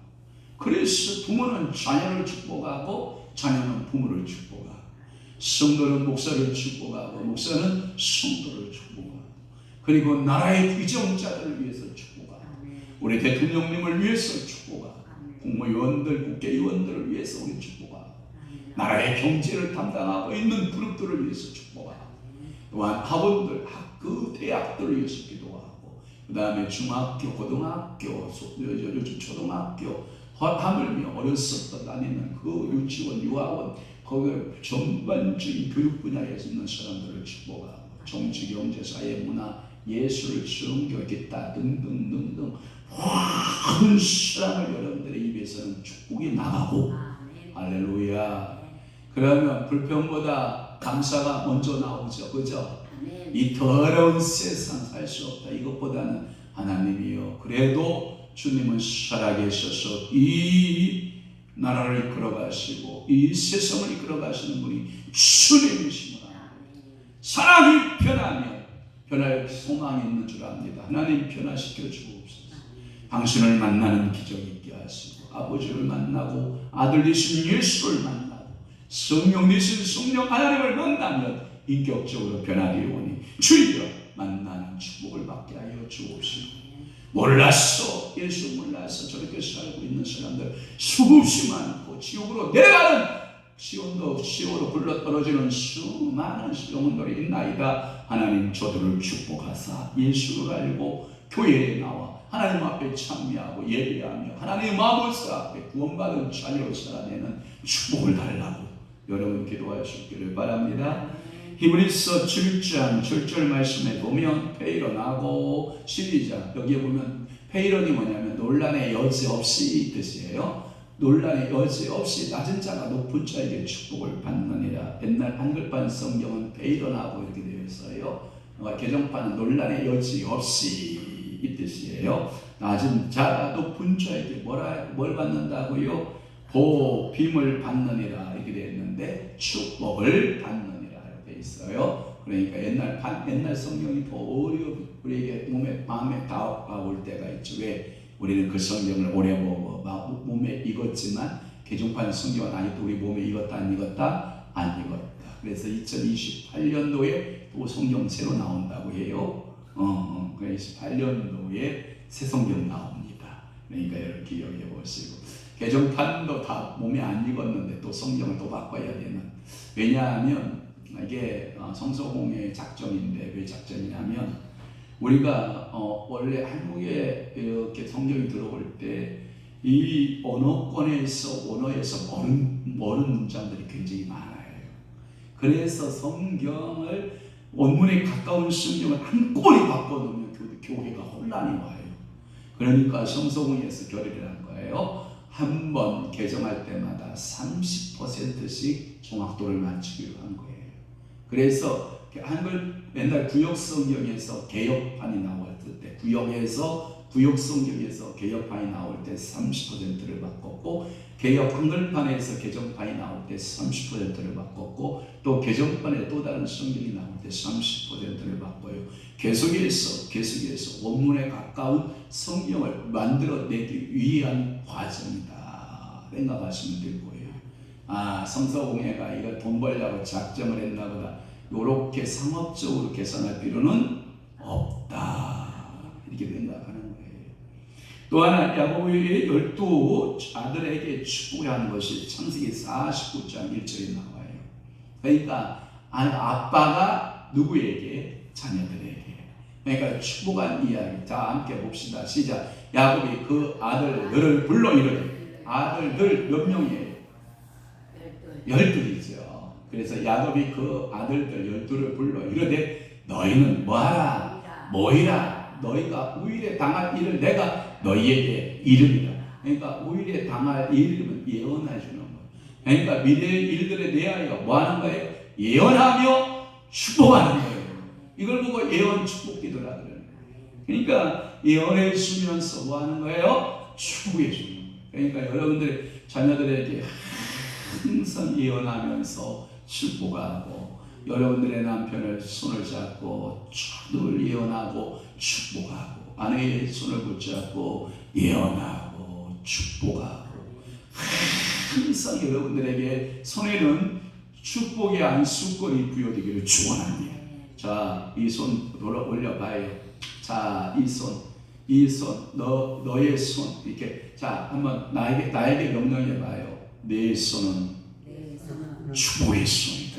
그래서 부모는 자녀를 축복하고 자녀는 부모를 축복하고 성도는 목사를 축복하고 목사는 성도를 축복하고 그리고 나라의 위정자들을 위해서 축복하고 우리 대통령님을 위해서 축복하고 국무위원들 국회의원들을 위해서 우리 축복하고 나라의 경제를 담당하고 있는 그룹들을 위해서 축복하고 또한 학원들, 학교, 대학들을 위해서 기도하고 그 다음에 중학교, 고등학교, 요즘 초등학교 하물며 어렸을 때 다니는 그 유치원, 유아원 거기 전반적인 교육 분야에 있는 사람들을 축복하고 정치, 경제, 사회, 문화, 예술, 성교, 기타 등등등등 많은 사람을 여러분들의 입에서는 축복이 나가고 할렐루야. 그러면 불평보다 감사가 먼저 나오죠. 그죠? 이 더러운 세상 살 수 없다. 이것보다는 하나님이요. 그래도 주님은 살아계셔서 이 나라를 이끌어가시고 이 세상을 이끌어가시는 분이 주님이시구나. 사랑이 변하면 변할 소망이 있는 줄 압니다. 하나님 변화시켜 주옵소서. 당신을 만나는 기적이 있게 하시고 아버지를 만나고 아들 되신 예수를 만나고 성령 되신 성령 하나님을 만나면 인격적으로 변화되오니 주여 만나는 축복을 받게 하여 주옵시고 몰랐어 예수 몰라서 저렇게 살고 있는 사람들 수없이 많고 지옥으로 내려가는 시온도 시오로 굴러 떨어지는 수많은 영혼들이 있나이다. 하나님 저들을 축복하사 예수를 알고 교회에 나와 하나님 앞에 참여하고 예배하며 하나님 아버지 앞에 구원받은 자녀로 살아내는 축복을 달라고 여러분 기도하시기를 바랍니다. 히브리서 7장 7절 말씀에 보면 페이런하고 12장 여기에 보면 페이런이 뭐냐면 논란의 여지 없이 뜻이에요. 논란의 여지 없이 낮은 자가 높은 자에게 축복을 받느니라. 옛날 한글판 성경은 페이런하고 이렇게 되어 있어요. 개정판은 논란의 여지 없이 이 뜻이에요. 낮은 자가 높은 자에게 뭘 받는다고요? 보빔을 받느니라 이렇게 되어 있는데 축복을 받느니라 이렇게 있어요. 그러니까 옛날 성경이 더 우리에게 마음에 다가올 때가 있죠. 왜? 우리는 그 성경을 오래 보고 몸에 익었지만 개정판 성경은 아직도 우리 몸에 익었다 안 익었다? 안 익었다. 그래서 2028년도에 또 성경 새로 나온다고 해요. 28년도에 새 성경 나옵니다. 그러니까 여러분 기억해 보시고 개정판도 다 몸에 안 익었는데 또 성경을 또 바꿔야 되는. 왜냐하면 이게 성서공회의 작전인데 왜 작전이냐면 우리가 원래 한국에 이렇게 성경이 들어올 때 이 언어권에서 언어에서 모르는 문장들이 굉장히 많아요. 그래서 성경을 원문에 가까운 성경을 한 권이 바꿔놓으면 교회가 혼란이 와요. 그러니까 성서공회에서 결의를 한 거예요. 한 번 개정할 때마다 30%씩 정확도를 맞추기로 한 거예요. 그래서 한글 옛날 구역성경에서 개역판이 나왔을 때 구역성경에서 개역판이 나올 때 30%를 바꿨고 개역 한글판에서 개정판이 나올 때 30%를 바꿨고 또 또 개정판에 또 다른 성경이 나올 때 30%를 바꿔요. 계속해서 원문에 가까운 성경을 만들어내기 위한 과정이다 생각하시면 될 거예요. 성서공회가 이거 돈 벌려고 작정을 했나 보다. 이렇게 상업적으로 계산할 필요는 없다 이렇게 생각하는 거예요. 또 하나 야곱의 12 아들에게 축복하는 것이 창세기 49장 1절에 나와요. 그러니까 아빠가 누구에게? 자녀들에게. 그러니까 축복한 이야기. 자, 함께 봅시다. 시작. 야곱이 그 아들들을 불러 이르되. 아들들 몇 명이에요? 12이죠. 그래서 야곱이 그 아들들 12를 불러 이르되 너희는 뭐하라? 모이라. 너희가 우일에 당할 일을 내가 너희에게 이르리라. 그러니까 우일에 당할 일이면 예언해 주는 거예요. 그러니까 미래의 일들에 대하여 뭐 하는 거예요? 예언하며 축복하는 거예요. 이걸 보고 예언 축복 기도라 그래요. 그러니까 예언해 주면서 뭐 하는 거예요? 축복해 주는 거예요. 그러니까 여러분들 자녀들에게 항상 예언하면서 축복하고, 여러분들의 남편을 손을 잡고 늘 예언하고 축복하고, 아내의 손을 붙잡고 예언하고 축복하고, 항상 여러분들에게 손에는 축복의 안수권이 부여되기를 축원합니다. 자, 이 손 올려봐요. 자, 이 손, 너의 손 이렇게. 자, 한번 나에게 명령해봐요. 내 손은 축복의 손이다.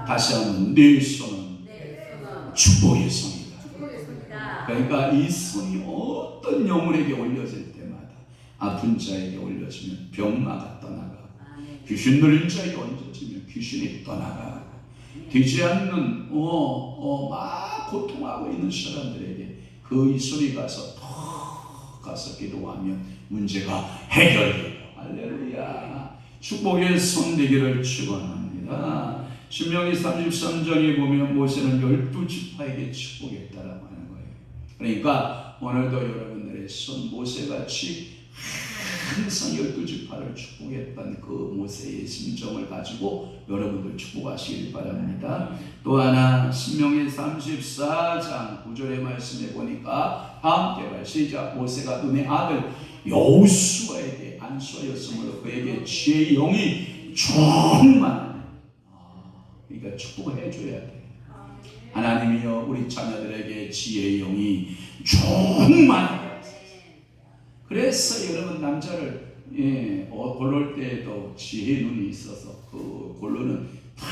다시 한번 내 손은 축복의 손이다. 그러니까 이 손이 어떤 영혼에게 올려질 때마다, 아픈 자에게 올려지면 병마가 떠나가, 귀신 들린 자에게 올려지면 귀신이 떠나가, 되지 않는 막 고통하고 있는 사람들에게 그 이 손이 가서 더 가서 기도하면 문제가 해결돼요. 할렐루야. 축복의 손 되기를 축원합니다. 신명기 33장에 보면 모세는 12지파에게 축복했다라고 하는 거예요. 그러니까 오늘도 여러분들의 손 모세같이 항상 12지파를 축복했던 그 모세의 심정을 가지고 여러분들 축복하시길 바랍니다. 또 하나 신명기 34장 9절의 말씀에 보니까 함께 말 시작. 모세가 눈의 아들 여호수아에게 안수하였으므로 그에게 지혜의 영이 충만하네. 그러니까 축복을 해줘야 돼. 하나님이여 우리 자녀들에게 지혜의 영이 충만하게. 그래서 여러분 남자를 고를 때에도 지혜의 눈이 있어서 그 골로는 탁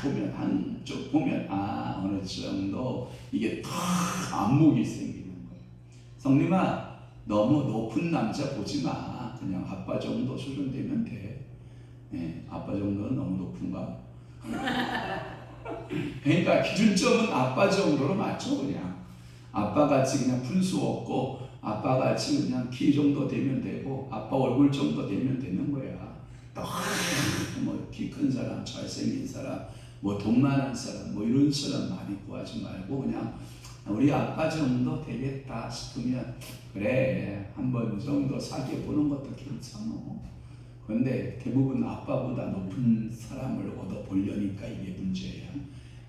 보면 한쪽 보면 어느 정도 이게 탁 안목이 생기는 거예요. 성님아 너무 높은 남자 보지 마. 그냥 아빠 정도 수준 되면 돼. 아빠 정도는 너무 높은가? 그러니까 기준점은 아빠 정도로 맞춰. 그냥 아빠같이 그냥 분수 없고 아빠같이 그냥 키 정도 되면 되고 아빠 얼굴 정도 되면 되는 거야. 뭐 키 큰 사람, 잘생긴 사람, 뭐 돈 많은 사람, 뭐 이런 사람 많이 구하지 말고 그냥 우리 아빠 정도 되겠다 싶으면 그래 한 번 정도 사귀어 보는 것도 괜찮아. 그런데 대부분 아빠보다 높은 사람을 얻어 보려니까 이게 문제야.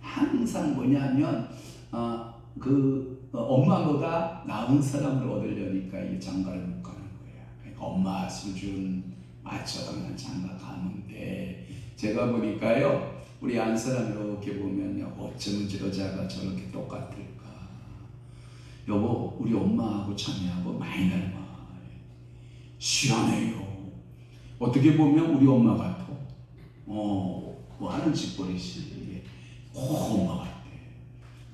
항상 뭐냐면 엄마보다 나은 사람을 얻으려니까 이게 장가를 못 가는 거야. 그러니까 엄마 수준 맞춰 그냥 장가 가면 돼. 제가 보니까요 우리 안 사람 이렇게 보면요 어쩌면 여자가 저렇게 똑같을까. 여보 우리 엄마하고 자매하고 많이 닮아. 시원해요. 어떻게 보면 우리 엄마 같아. 뭐 하는 짓거리지. 꼭 엄마 같아.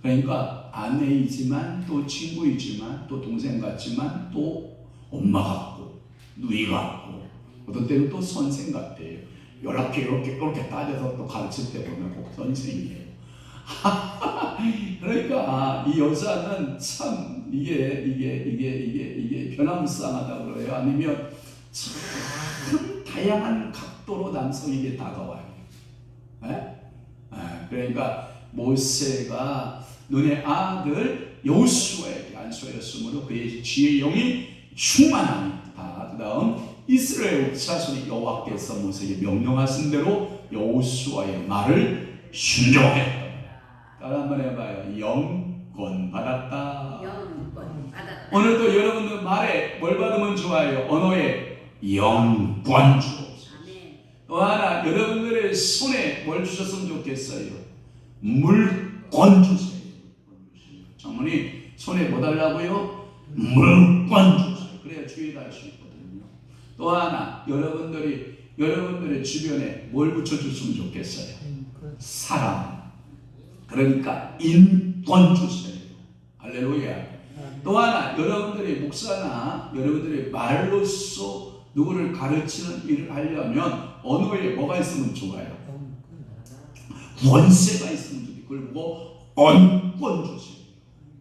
그러니까 아내이지만 또 친구이지만 또 동생 같지만 또 엄마 같고 누이 같고 어떤 때는 또 선생 같아요. 이렇게 따져서 또 가르칠 때 보면 꼭 선생이에요. 그러니까 이 여자는 참 이게 변화무쌍하다 그래요. 아니면 참 다양한 각도로 남성에게 다가와요. 그러니까 모세가 눈의 아들 여호수아에게 안수하였으므로 그의 지혜의 영이 충만합니다. 그 다음 이스라엘 자손이 여호와께서 모세에게 명령하신 대로 여호수아의 말을 순종했다. 따라 한번 해봐요. 영권 받았다. 영권 받았다. 오늘도 여러분들 말에 뭘 받으면 좋아요? 언어에 영권 주옵소서. 아멘. 또 하나 여러분들의 손에 뭘 주셨으면 좋겠어요? 물권 주세요. 장모님 손에 뭐 달라고요? 물권 주세요. 그래야 주의를 할 수 있거든요. 또 하나 여러분들의 주변에 뭘 붙여줬으면 좋겠어요? 사랑. 그러니까 인권 주세요. 할렐루야. 또 하나 여러분들의 목사나 여러분들의 말로써 누구를 가르치는 일을 하려면 언어에 뭐가 있으면 좋아요? 권세가 있으면 좋아요. 그리고 언권 주세요.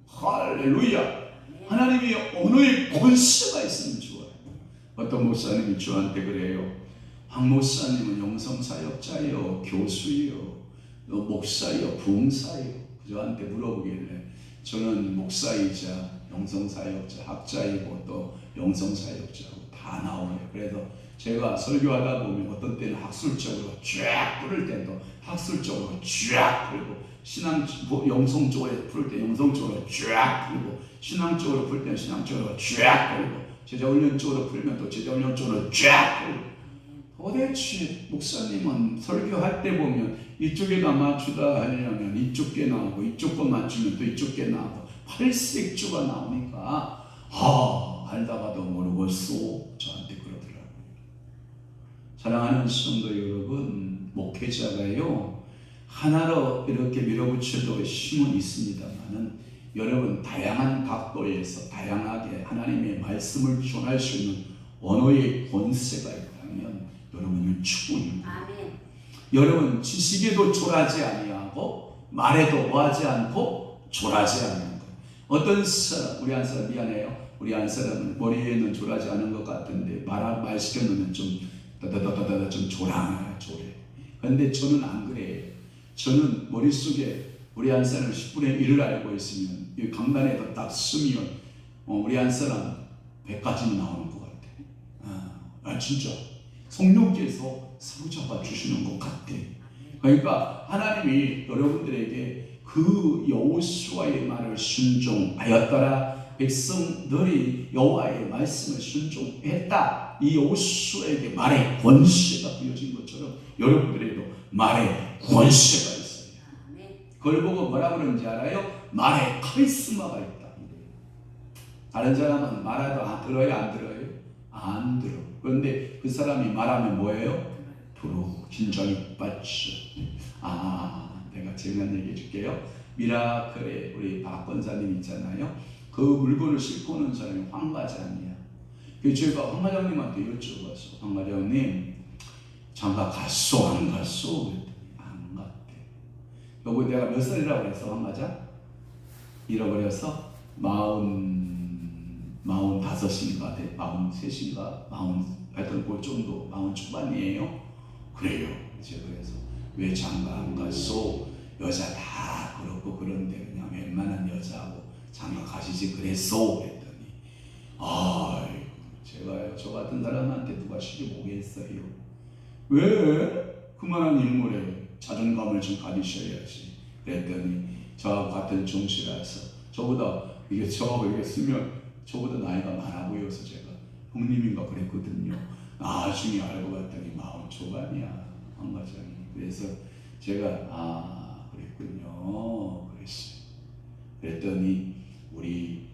할렐루야. 하나님이 언어에 권세가 있으면 좋아요. 어떤 목사님이 저한테 그래요. 황 목사님은 영성사역자요, 교수요, 목사요, 부흥사요. 저한테 물어보길래 저는 목사이자 영성사역자, 학자이고 또 영성사역자고 다 나오네요. 그래서 제가 설교하다 보면 어떤 때는 학술적으로 쫙 풀을 때도 학술적으로 쫙 풀고 영성 쪽으로 풀 때 영성 쪽으로 쫙 풀고 신앙 쪽으로 풀 때는 신앙 쪽으로 쫙 풀고 제자훈련 쪽으로 풀면 또 제자훈련 쪽으로 쫙 풀고 도대체 목사님은 설교할 때 보면 이쪽에다 맞추다 하려면 이쪽 게 나오고 이쪽 거 맞추면 또 이쪽 게 나오고 팔색조가 나오니까 알다가도 모르겠소 저한테 그러더라고요. 사랑하는 성도 여러분, 목회자가요 하나로 이렇게 밀어붙여도 힘은 있습니다만은 여러분 다양한 각도에서 다양하게 하나님의 말씀을 전할 수 있는 언어의 권세가 있다면 여러분은 충분히 여러분 지식에도 졸하지 아니하고 말에도 뭐하지 않고 졸하지 않는 것. 어떤 사람 우리 한 사람 미안해요. 우리 한 사람은 머리에는 졸하지 않은 것 같은데 말 시켜놓으면 좀 다다다다다 좀 졸아요. 졸해. 그런데 저는 안 그래요. 저는 머릿속에 우리 한 사람 10분의 1을 알고 있으면 이 강단에다 딱 쓰면 우리 한 사람 100까지는 나오는 것 같아. 진짜 성령께서 사로잡아 주시는 것 같아. 그러니까 하나님이 여러분들에게 그 여호수아의 말을 순종하였더라. 백성들이 여호와의 말씀을 순종했다. 이 여호수아에게 말의 권세가 부여진 것처럼 여러분들에게도 말의 권세가 있어요. 그걸 보고 뭐라 그러는지 알아요? 말에 카리스마가 있다. 다른 사람은 말해도 들어요? 안 들어요? 안 들어. 그런데 그 사람이 말하면 뭐예요? 들어. 긴장이 빠져. 내가 재미난 얘기 해줄게요. 미라클에 우리 박 권사님 있잖아요. 그 물건을 싣고 오는 사람이 황 과장이야. 그래서 제가 황 과장님한테 여쭤봤어. 황 과장님, 장가 갔소? 안 갔소? 그랬더니 안 갔대. 여보, 내가 몇 살이라고 그랬어? 황 과장? 잃어버려서 45인가 돼. 43인가? 하여튼 그 정도 40 초반이에요. 그래요. 제가 그래서 왜 장가 안 갔소? 여자 다 그렇고 그런데 그냥 웬만한 여자하고 장가 가시지 그랬소? 그랬더니 제가요 저 같은 사람한테 누가 시집 오겠어요? 왜? 그만한 인물에 자존감을 좀 가지셔야지. 그랬더니 저하고 같은 종씨라서 저보다 이게 쓰면 저보다 나이가 많아 보여서 제가 형님인가 그랬거든요. 나중에 알고 봤더니 40 초반이야 황 과장이. 그래서 제가 그랬군요 그랬어요. 그랬더니 우리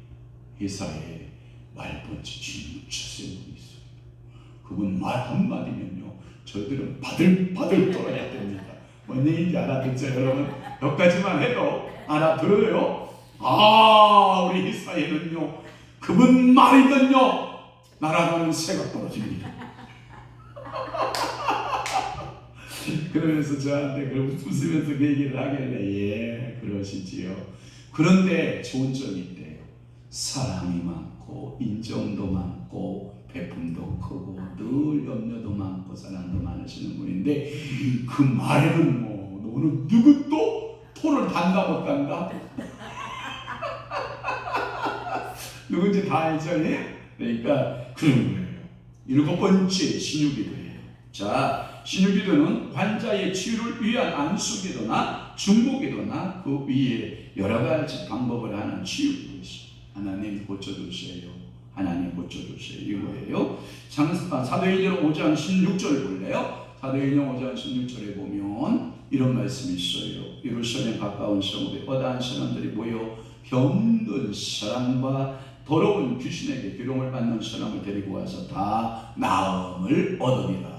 회사에 말펀치 진짜 센 분이 있어요. 그분 말 한마디면요 저희들은 바들바들 떨어야 됩니다. 뭔 얘기인지 알아듣죠 여러분? 여기까지만 해도 알아들어요? 우리 회사에는요 그분 말이면요 날아가는 새가 떨어집니다. 그러면서 저한테 웃으면서 그 얘기를 하길래 예 그러시지요. 그런데 좋은 점이 있대요. 사랑이 많고 인정도 많고 베품도 크고 늘 염려도 많고 사랑도 많으시는 분인데 그 말에는 너는 누구도 토를 단다 못 단다? 누군지 다 알죠? 그러니까 그런 거예요. 7번째 신유기도예요. 자, 신유기도는 환자의 치유를 위한 안수기도나 중보기도나 그 위에 여러 가지 방법을 하는 치유기도 있습니다. 하나님 고쳐주세요. 하나님 고쳐주세요. 이거예요. 사도행전 5장 16절 볼래요? 사도행전 5장 16절에 보면 이런 말씀이 있어요. 예루살렘 가까운 성읍에 어다한 사람들이 모여 병든 사람과 더러운 귀신에게 기름을 받는 사람을 데리고 와서 다 나음을 얻으리라.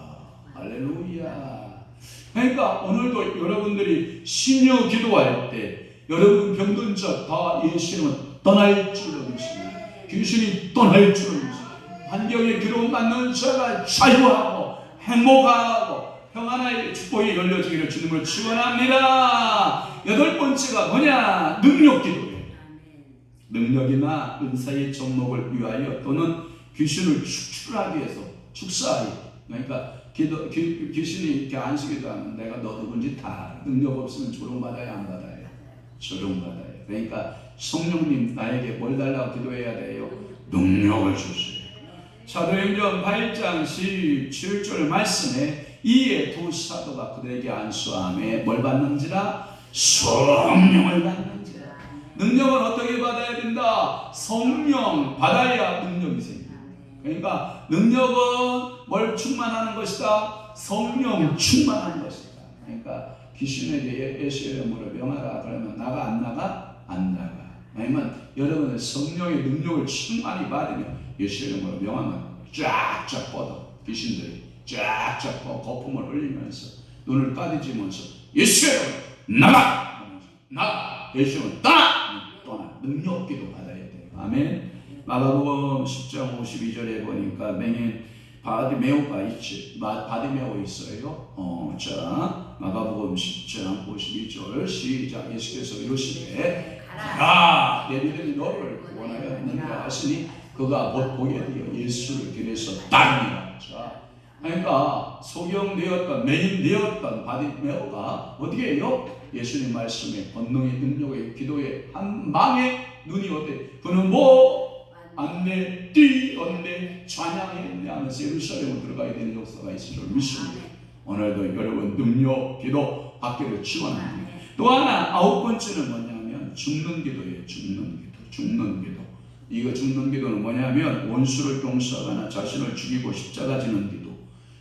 할렐루야. 그러니까 오늘도 여러분들이 신유 기도할 때 여러분 병든 자 다 예수님은 떠날 줄로 믿습니다. 귀신이 떠날 줄로 믿습니다. 환경에 기름 받는 자가 자유하고 행복하고 평안의 축복이 열려지기를 주님을 축원합니다. 여덟 번째가 뭐냐? 능력 기도예요. 능력이나 은사의 접목을 위하여 또는 귀신을 축출하기 위해서 축사하기. 그러니까 귀신이 이렇게 안식기도 하면 내가 너 누군지 다 능력 없으면 조롱받아야 안 받아요? 조롱받아요. 그러니까 성령님 나에게 뭘 달라고 기도해야 돼요? 능력을 주세요. 사도행전 8장 17절 말씀에 이에 두 사도가 그들에게 안수하며 뭘 받는지라? 성령을 받는지라. 능력은 어떻게 받아야 된다? 성령 받아야 능력이 생깁니다. 그러니까 능력은 뭘 충만하는 것이다? 성령 충만한 것이다. 그러니까 귀신에게 예수의 이름으로 명하라 그러면 나가 안 나가? 안 나가. 아니면 여러분의 성령의 능력을 충만히 받으면 예수의 이름으로 명하면 쫙쫙 뻗어. 귀신들이 쫙쫙 거품을 흘리면서 눈을 까디지면서 예수의 이름으로 나가! 나가! 예수의 이름으로 떠나! 능력기도 받아야 돼요. 아멘. 마가복음 10장 52절에 보니까 맹인 바디메오가 있지. 바디메오 있어요. 자, 마가복음 10장 52절 시작. 예수께서 이르시되 가라 내 믿음이 너를 구원하여 했느니라 하시니 그가 곧 보게 되어 예수를 길에서 따르니라. 자, 그러니까 소경되었던 맹인되었던 바디메오가 어떻게 해요? 예수님 말씀에 권능의 능력의 기도에 한 방에 눈이 어때? 그는 뭐 안내 뛰었네 찬양했네 하면서 예루살렘으로 들어가야 되는 역사가 있을 줄 믿습니다. 오늘도 여러분 능력 기도 받기를 축원합니다. 또 하나 아홉 번째는 뭐냐면 죽는 기도예요. 죽는 기도. 이거 죽는 기도는 뭐냐면 원수를 용서하거나 자신을 죽이고 십자가 지는 기도.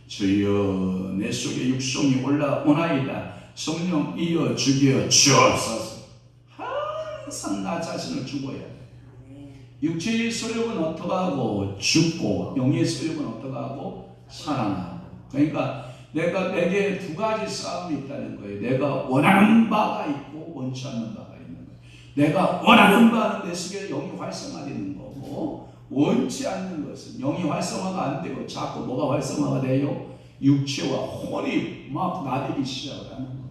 주여 내 속에 육성이 올라오나이다. 성령 이어 죽여 주옵소서. 항상 나 자신을 죽어야 돼. 육체의 소욕은 어떻게 하고 죽고 영의 소욕은 어떻게 하고 살아나고. 그러니까 내게 두 가지 싸움이 있다는 거예요. 내가 원하는 바가 있고 원치 않는 바가 있는 거예요. 내가 원하는 바는 내 속에 영이 활성화되는 거고 원치 않는 것은 영이 활성화가 안 되고 자꾸 뭐가 활성화가 돼요? 육체와 혼이 막 나대기 시작을 하는 거예요.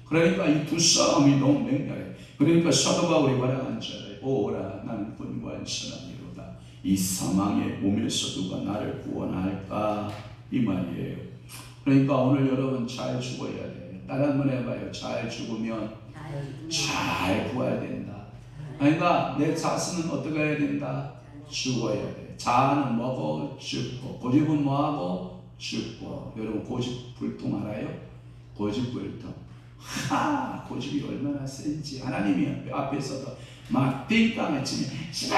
그러니까 이 두 싸움이 너무 맹렬해. 그러니까 사도 바울이 말한 자를 오라 나는 분부한 사람이로다. 이 사망의 몸에서 누가 나를 구원할까? 이 말이에요. 그러니까 오늘 여러분 잘 죽어야 돼요. 따라 한번 해봐요. 잘 죽으면 잘 구해야 된다. 그러니까 내 자신은 어떻게 해야 된다? 죽어야 돼. 자아는 뭐고? 죽고. 고집은 뭐하고? 죽고. 여러분 고집불통 알아요? 고집불통. 고집이 얼마나 센지 하나님이 앞에서도 막 띵땅을 치면 싫어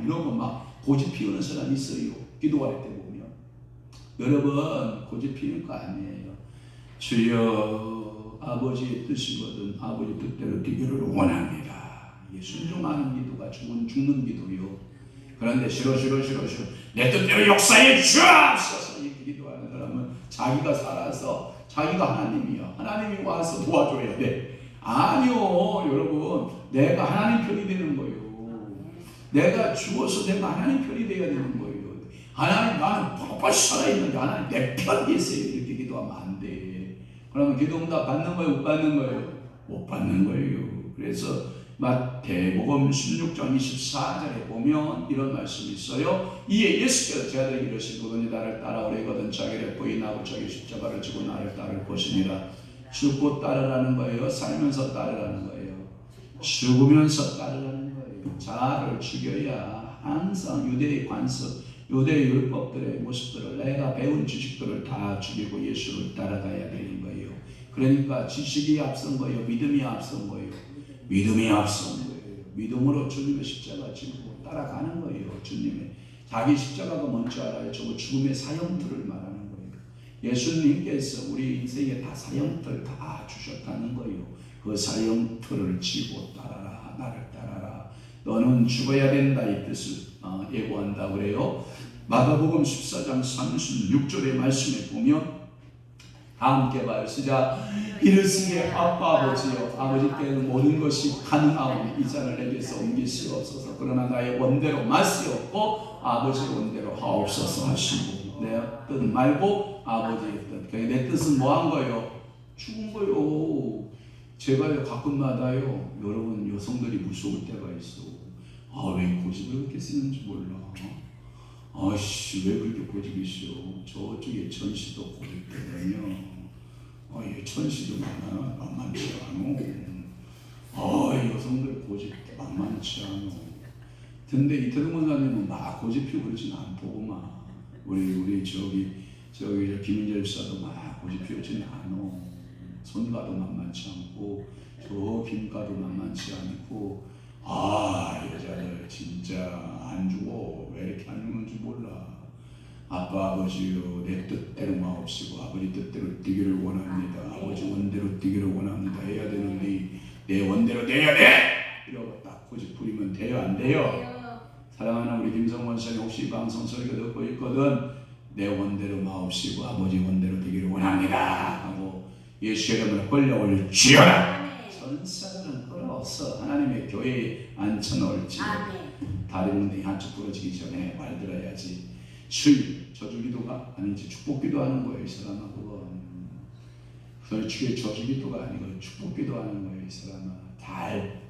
이러고 막 고집 피우는 사람 있어요. 기도할 때 보면 여러분 고집 피우는 거 아니에요. 주여 아버지의 뜻이거든 아버지 뜻대로 되기를 원합니다. 이게 순종하는 기도가 죽는 기도요. 그런데 싫어 내 뜻대로 역사에 주옵소서 이렇게 기도하는 사람은 자기가 살아서 자기가 하나님이야. 하나님이 와서 도와줘야 돼. 아니요 여러분 내가 하나님 편이 되는 거예요. 내가 죽어서 내가 하나님 편이 돼야 되는 거예요. 하나님 나는 뻔뻔히 살아있는데 하나님 내 편 계세요 이렇게 기도하면 안 돼. 그러면 기도응답 받는 거예요? 못 받는 거예요? 못 받는 거예요. 그래서 마태복음 16장 24절에 보면 이런 말씀이 있어요. 이에 예수께서 제자들에게 이르시되 누구든지 나를 따라오려거든 자기를 부인하고 자기 십자가를 지고 나를 따를 것이니라. 죽고 따르라는 거예요? 살면서 따르라는 거예요? 죽으면서 따르라는 거예요. 자아를 죽여야 항상 유대의 관습 유대 율법들의 모습들을 내가 배운 지식들을 다 죽이고 예수를 따라가야 되는 거예요. 그러니까 지식이 앞선 거예요. 믿음이 앞선 거예요. 믿음이 앞선 거예요. 믿음으로 주님의 십자가 지고 따라가는 거예요. 주님의 자기 십자가가 뭔지 알아요. 저 죽음의 사형틀을 말하는 거예요. 예수님께서 우리 인생에 다 사형틀 다 주셨다는 거예요. 그 사형틀을 지고 따라라. 나를 따라라. 너는 죽어야 된다 이 뜻을 예고한다 그래요. 마가복음 14장 36절의 말씀에 보면 다 함께 봐요. 시작. 이르시되 아빠 아버지여 아버지께는 모든 것이 가능하오니 이 잔을 내게서 옮길 수 없어서 그러나 나의 원대로 마시옵고 아버지 원대로 하옵소서 하시고 내 뜻 말고 아버지의 뜻. 내 뜻은 뭐 한 거예요? 죽은 거요. 제가요 가끔마다요 여러분 여성들이 무서울 때가 있어. 왜 고집을 그렇게 쓰는지 몰라. 아씨 왜 그렇게 고집이 있어. 저쪽에 천씨도 고집되거든요. 천씨도 만만치 않아. 여성들 고집 만만치 않아. 근데 이태동 원사님은 막 고집 피우고 그러진 않더구만. 우리 저기 김인재 집사도 막 고집 피우진 않아. 손가도 만만치 않고 저 김가도 만만치 않고 여자들 진짜 안 죽어. 왜 이렇게 안 죽는지 몰라. 아빠 아버지요 내 뜻대로 마옵시고 아버지 뜻대로 뛰기를 원합니다. 아버지 원대로 뛰기를 원합니다. 해야 되는데 내 원대로 돼야 돼. 이러고 딱 고집 부리면 돼요 안 돼요? 사랑하는 우리 김성원 씨 혹시 방송 소리가 듣고 있거든. 내 원대로 마옵시고 아버지 원대로 되기를 원합니다 하고 예수 이름으로 권력을 쥐어라. 전사들은 끌어서 하나님의 교회에 앉혀놓을지 다리 웅덩이 한쪽 부러지기 전에 말 들어야지. 주의 저주기도가 아니지 축복기도 하는 거예요. 이 사람아 그건 주의 저주기도가 아니고 축복기도 하는 거예요. 이 사람아 잘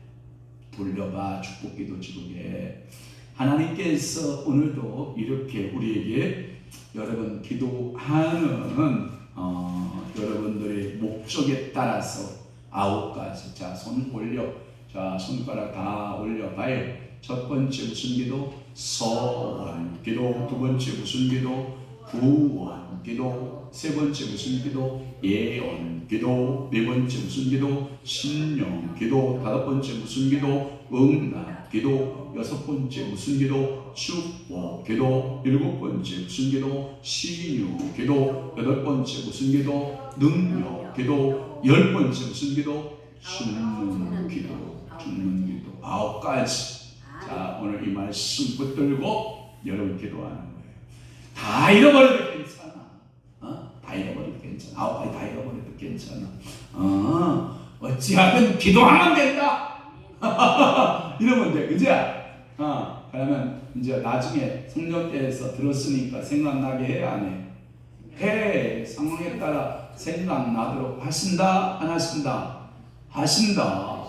돌려봐. 축복기도 지르게 하나님께서 오늘도 이렇게 우리에게 여러분 기도하는 여러분들의 목적에 따라서 9가지. 자, 손 올려. 자, 손가락 다 올려봐요. 첫 번째 무슨 기도? 서원 기도. 두 번째 무슨 기도? 구원 기도. 세 번째 무슨 기도? 예언 기도. 네 번째 무슨 기도? 신령 기도. 다섯 번째 무슨 기도? 응답 기도. 여섯 번째 무슨 기도? 축복 기도. 일곱 번째 무슨 기도? 신유 기도. 여덟 번째 무슨 기도? 능력 기도. 열 번째 무슨 기도? 죽는 기도. 죽는 기도. 9가지. 자, 오늘 이 말씀 붙들고 여러분 기도하는 거예요. 다 잃어버려도 괜찮아. 다 잃어버려도 괜찮아. 9가지 다 잃어버려도 괜찮아. 어찌하든 기도하면 된다. 이러면 돼. 그죠? 그러면 이제 나중에 성령께서 들었으니까 생각나게 해, 안 해? 해. 상황에 따라 생각나도록 하신다, 안 하신다? 하신다.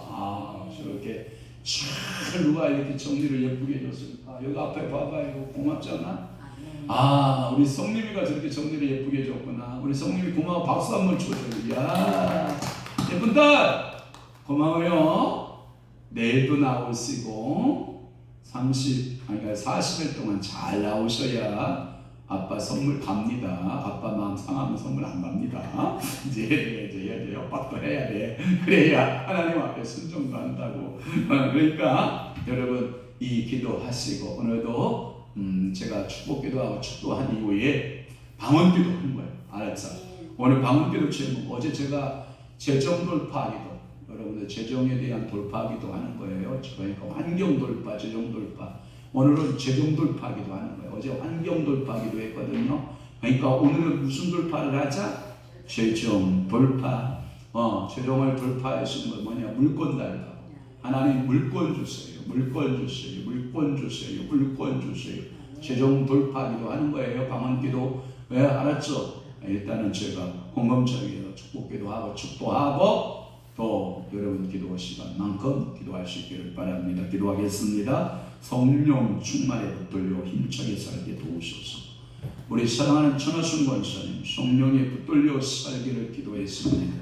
저렇게 잘 누가 이렇게 정리를 예쁘게 해줬을까? 여기 앞에 봐봐요. 고맙잖아. 우리 성님이가 저렇게 정리를 예쁘게 해줬구나. 우리 성님이 고마워. 박수 한번 쳐줘요. 야, 예쁜 딸 고마워요. 내일도 나오시고 40일 동안 잘 나오셔야 아빠 선물 갑니다. 아빠 마음 상하면 선물 안 갑니다. 이제 해야 돼. 협박도 해야 돼. 그래야 하나님 앞에 순종도 한다고. 그러니까 여러분 이 기도하시고 오늘도 제가 축복기도하고 축도한 이후에 방언기도 하는 거예요. 알았어? 오늘 방언기도 제목 어제 제가 재정 돌파기도 여러분들 재정에 대한 돌파기도 하는 거예요. 그러니까 환경 돌파, 재정 돌파. 오늘은 재정 돌파기도 하는 거예요. 어제 환경 돌파기도 했거든요. 그러니까 오늘은 무슨 돌파를 하자? 재정 돌파. 재정을 돌파하시는 건 뭐냐? 물건 달라고. 하나님 물건 주세요. 물건 주세요. 물건 주세요. 물건 주세요. 재정 돌파기도 하는 거예요. 방언기도. 왜? 알았죠? 일단은 제가 홍검철에서 축복기도 하고 축도하고 또 여러분 기도 시간만큼 기도할 수 있기를 바랍니다. 기도하겠습니다. 성령 충만에 붙들려 힘차게 살게 도우소서. 우리 사랑하는 천하순 권사님 성령에 붙들려 살기를 기도했습니다.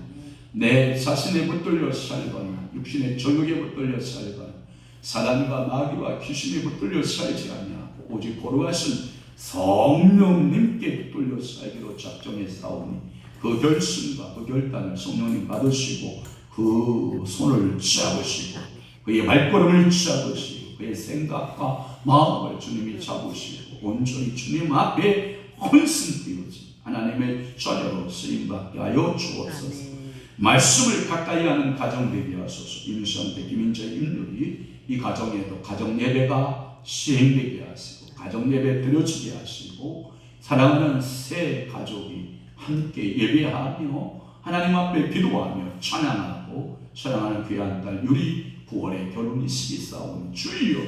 내 자신에 붙들려 살거나 육신의 정욕에 붙들려 살거나 사단과 마귀와 귀신에 붙들려 살지 아니하고 오직 거룩하신 성령님께 붙들려 살기로 작정했사오니 그 결심과 그 결단을 성령님 받으시고 그 손을 잡으시고 그의 발걸음을 잡으시고 그의 생각과 마음을 주님이 잡으시고 온전히 주님 앞에 헌신되어진 하나님의 자녀로 쓰임받게 하여 주옵소서. 말씀을 가까이 하는 가정 되게 하소서. 임수한테 김인재 임률이 이 가정에도 가정 예배가 시행되게 하시고 가정 예배 드려지게 하시고 사랑하는 새 가족이 함께 예배하며 하나님 앞에 기도하며 찬양하고 사랑하는 귀한 딸 유리 9월에 결혼식이 싸우는 주여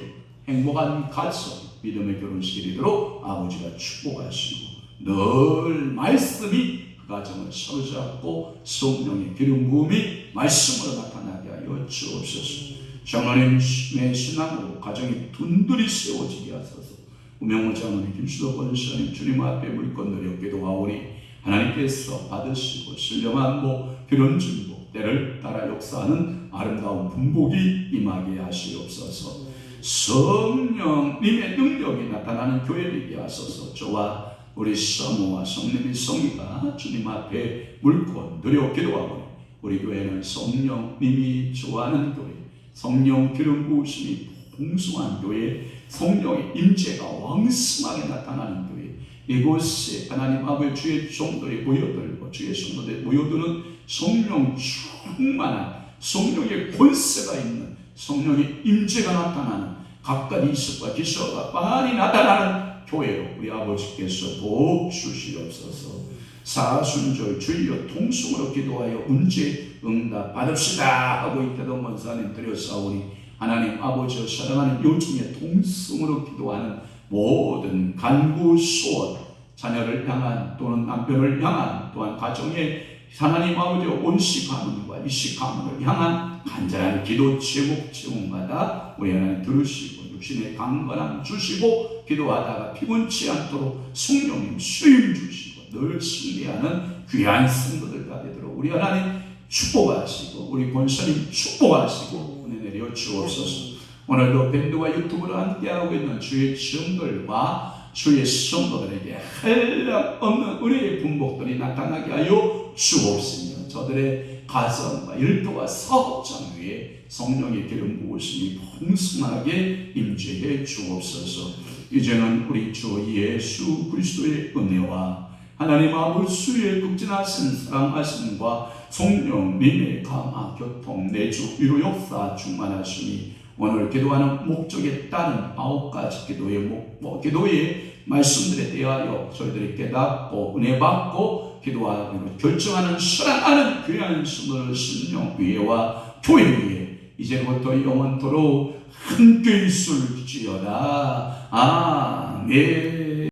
행복한 가정 믿음의 결혼식이 되도록 아버지가 축복하시고 늘 말씀이 그 가정을 사로잡고 성령의 기름 부음이 말씀으로 나타나게 하여 주옵소서. 장로님의 신앙으로 가정이 둔들이 세워지게 하소서. 우명호 장로님, 김수도 권사님 주님 앞에 물건들여 기도하오니 하나님께서 받으시고 신령한 복, 결혼 중복, 때를 따라 역사하는 아름다운 분복이 임하게 하시옵소서. 성령님의 능력이 나타나는 교회 되게 하소서. 저와 우리 성모와 성님이 성이가 주님 앞에 물건 드려 기도하오니 우리 교회는 성령님이 좋아하는 교회, 성령 기름 부으심이 풍성한 교회, 성령의 임재가 왕성하게 나타나는 교회, 이곳에 하나님 아버지 주의 종들이 모여들고 주의 성도들이 모여드는 성령 충만한 성령의 권세가 있는 성령의 임재가 나타나는 각각 이식과 기서가 많이 나타나는 교회로 우리 아버지께서 복 주시옵소서. 사순절 주여 통성으로 기도하여 문제 응답 받읍시다 하고 있다던 원사님 드렸사오니 하나님 아버지 사랑하는 요즘에 통성으로 기도하는 모든 간구 소원 자녀를 향한 또는 남편을 향한 또한 가정에 하나님 아버지 온시 가문과 이시 가문을 향한 간절한 기도 제목마다 우리 하나님 들으시고 육신의 강건함 주시고 기도하다가 피곤치 않도록 성령님 수임 주시고 늘 승리하는 귀한 성도들과 되도록 우리 하나님 축복하시고 우리 권사님 축복하시고 은혜 내려 주옵소서. 오늘도 밴드와 유튜브로 함께하고 있는 주의 성도들과 주의 성도들에게 한량없는 은혜의 분복들이 나타나게 하여 주옵시며 저들의 가정과 일터와 사업장 위에 성령의 기름 부으심이 풍성하게 임재해 주옵소서. 이제는 우리 주 예수 그리스도의 은혜와 하나님 아버지의 극진하신 사랑하심과 성령님의 감화 교통 내주 위로 역사 충만하시니 오늘 기도하는 목적에 따른 9가지 기도의 말씀들에 대하여 저희들이 깨닫고 은혜 받고 기도하기로 결정하는 사랑하는 귀한 성도를 심령 위에와 교회 위에 이제부터 영원토록 함께 있을지어다. 아멘.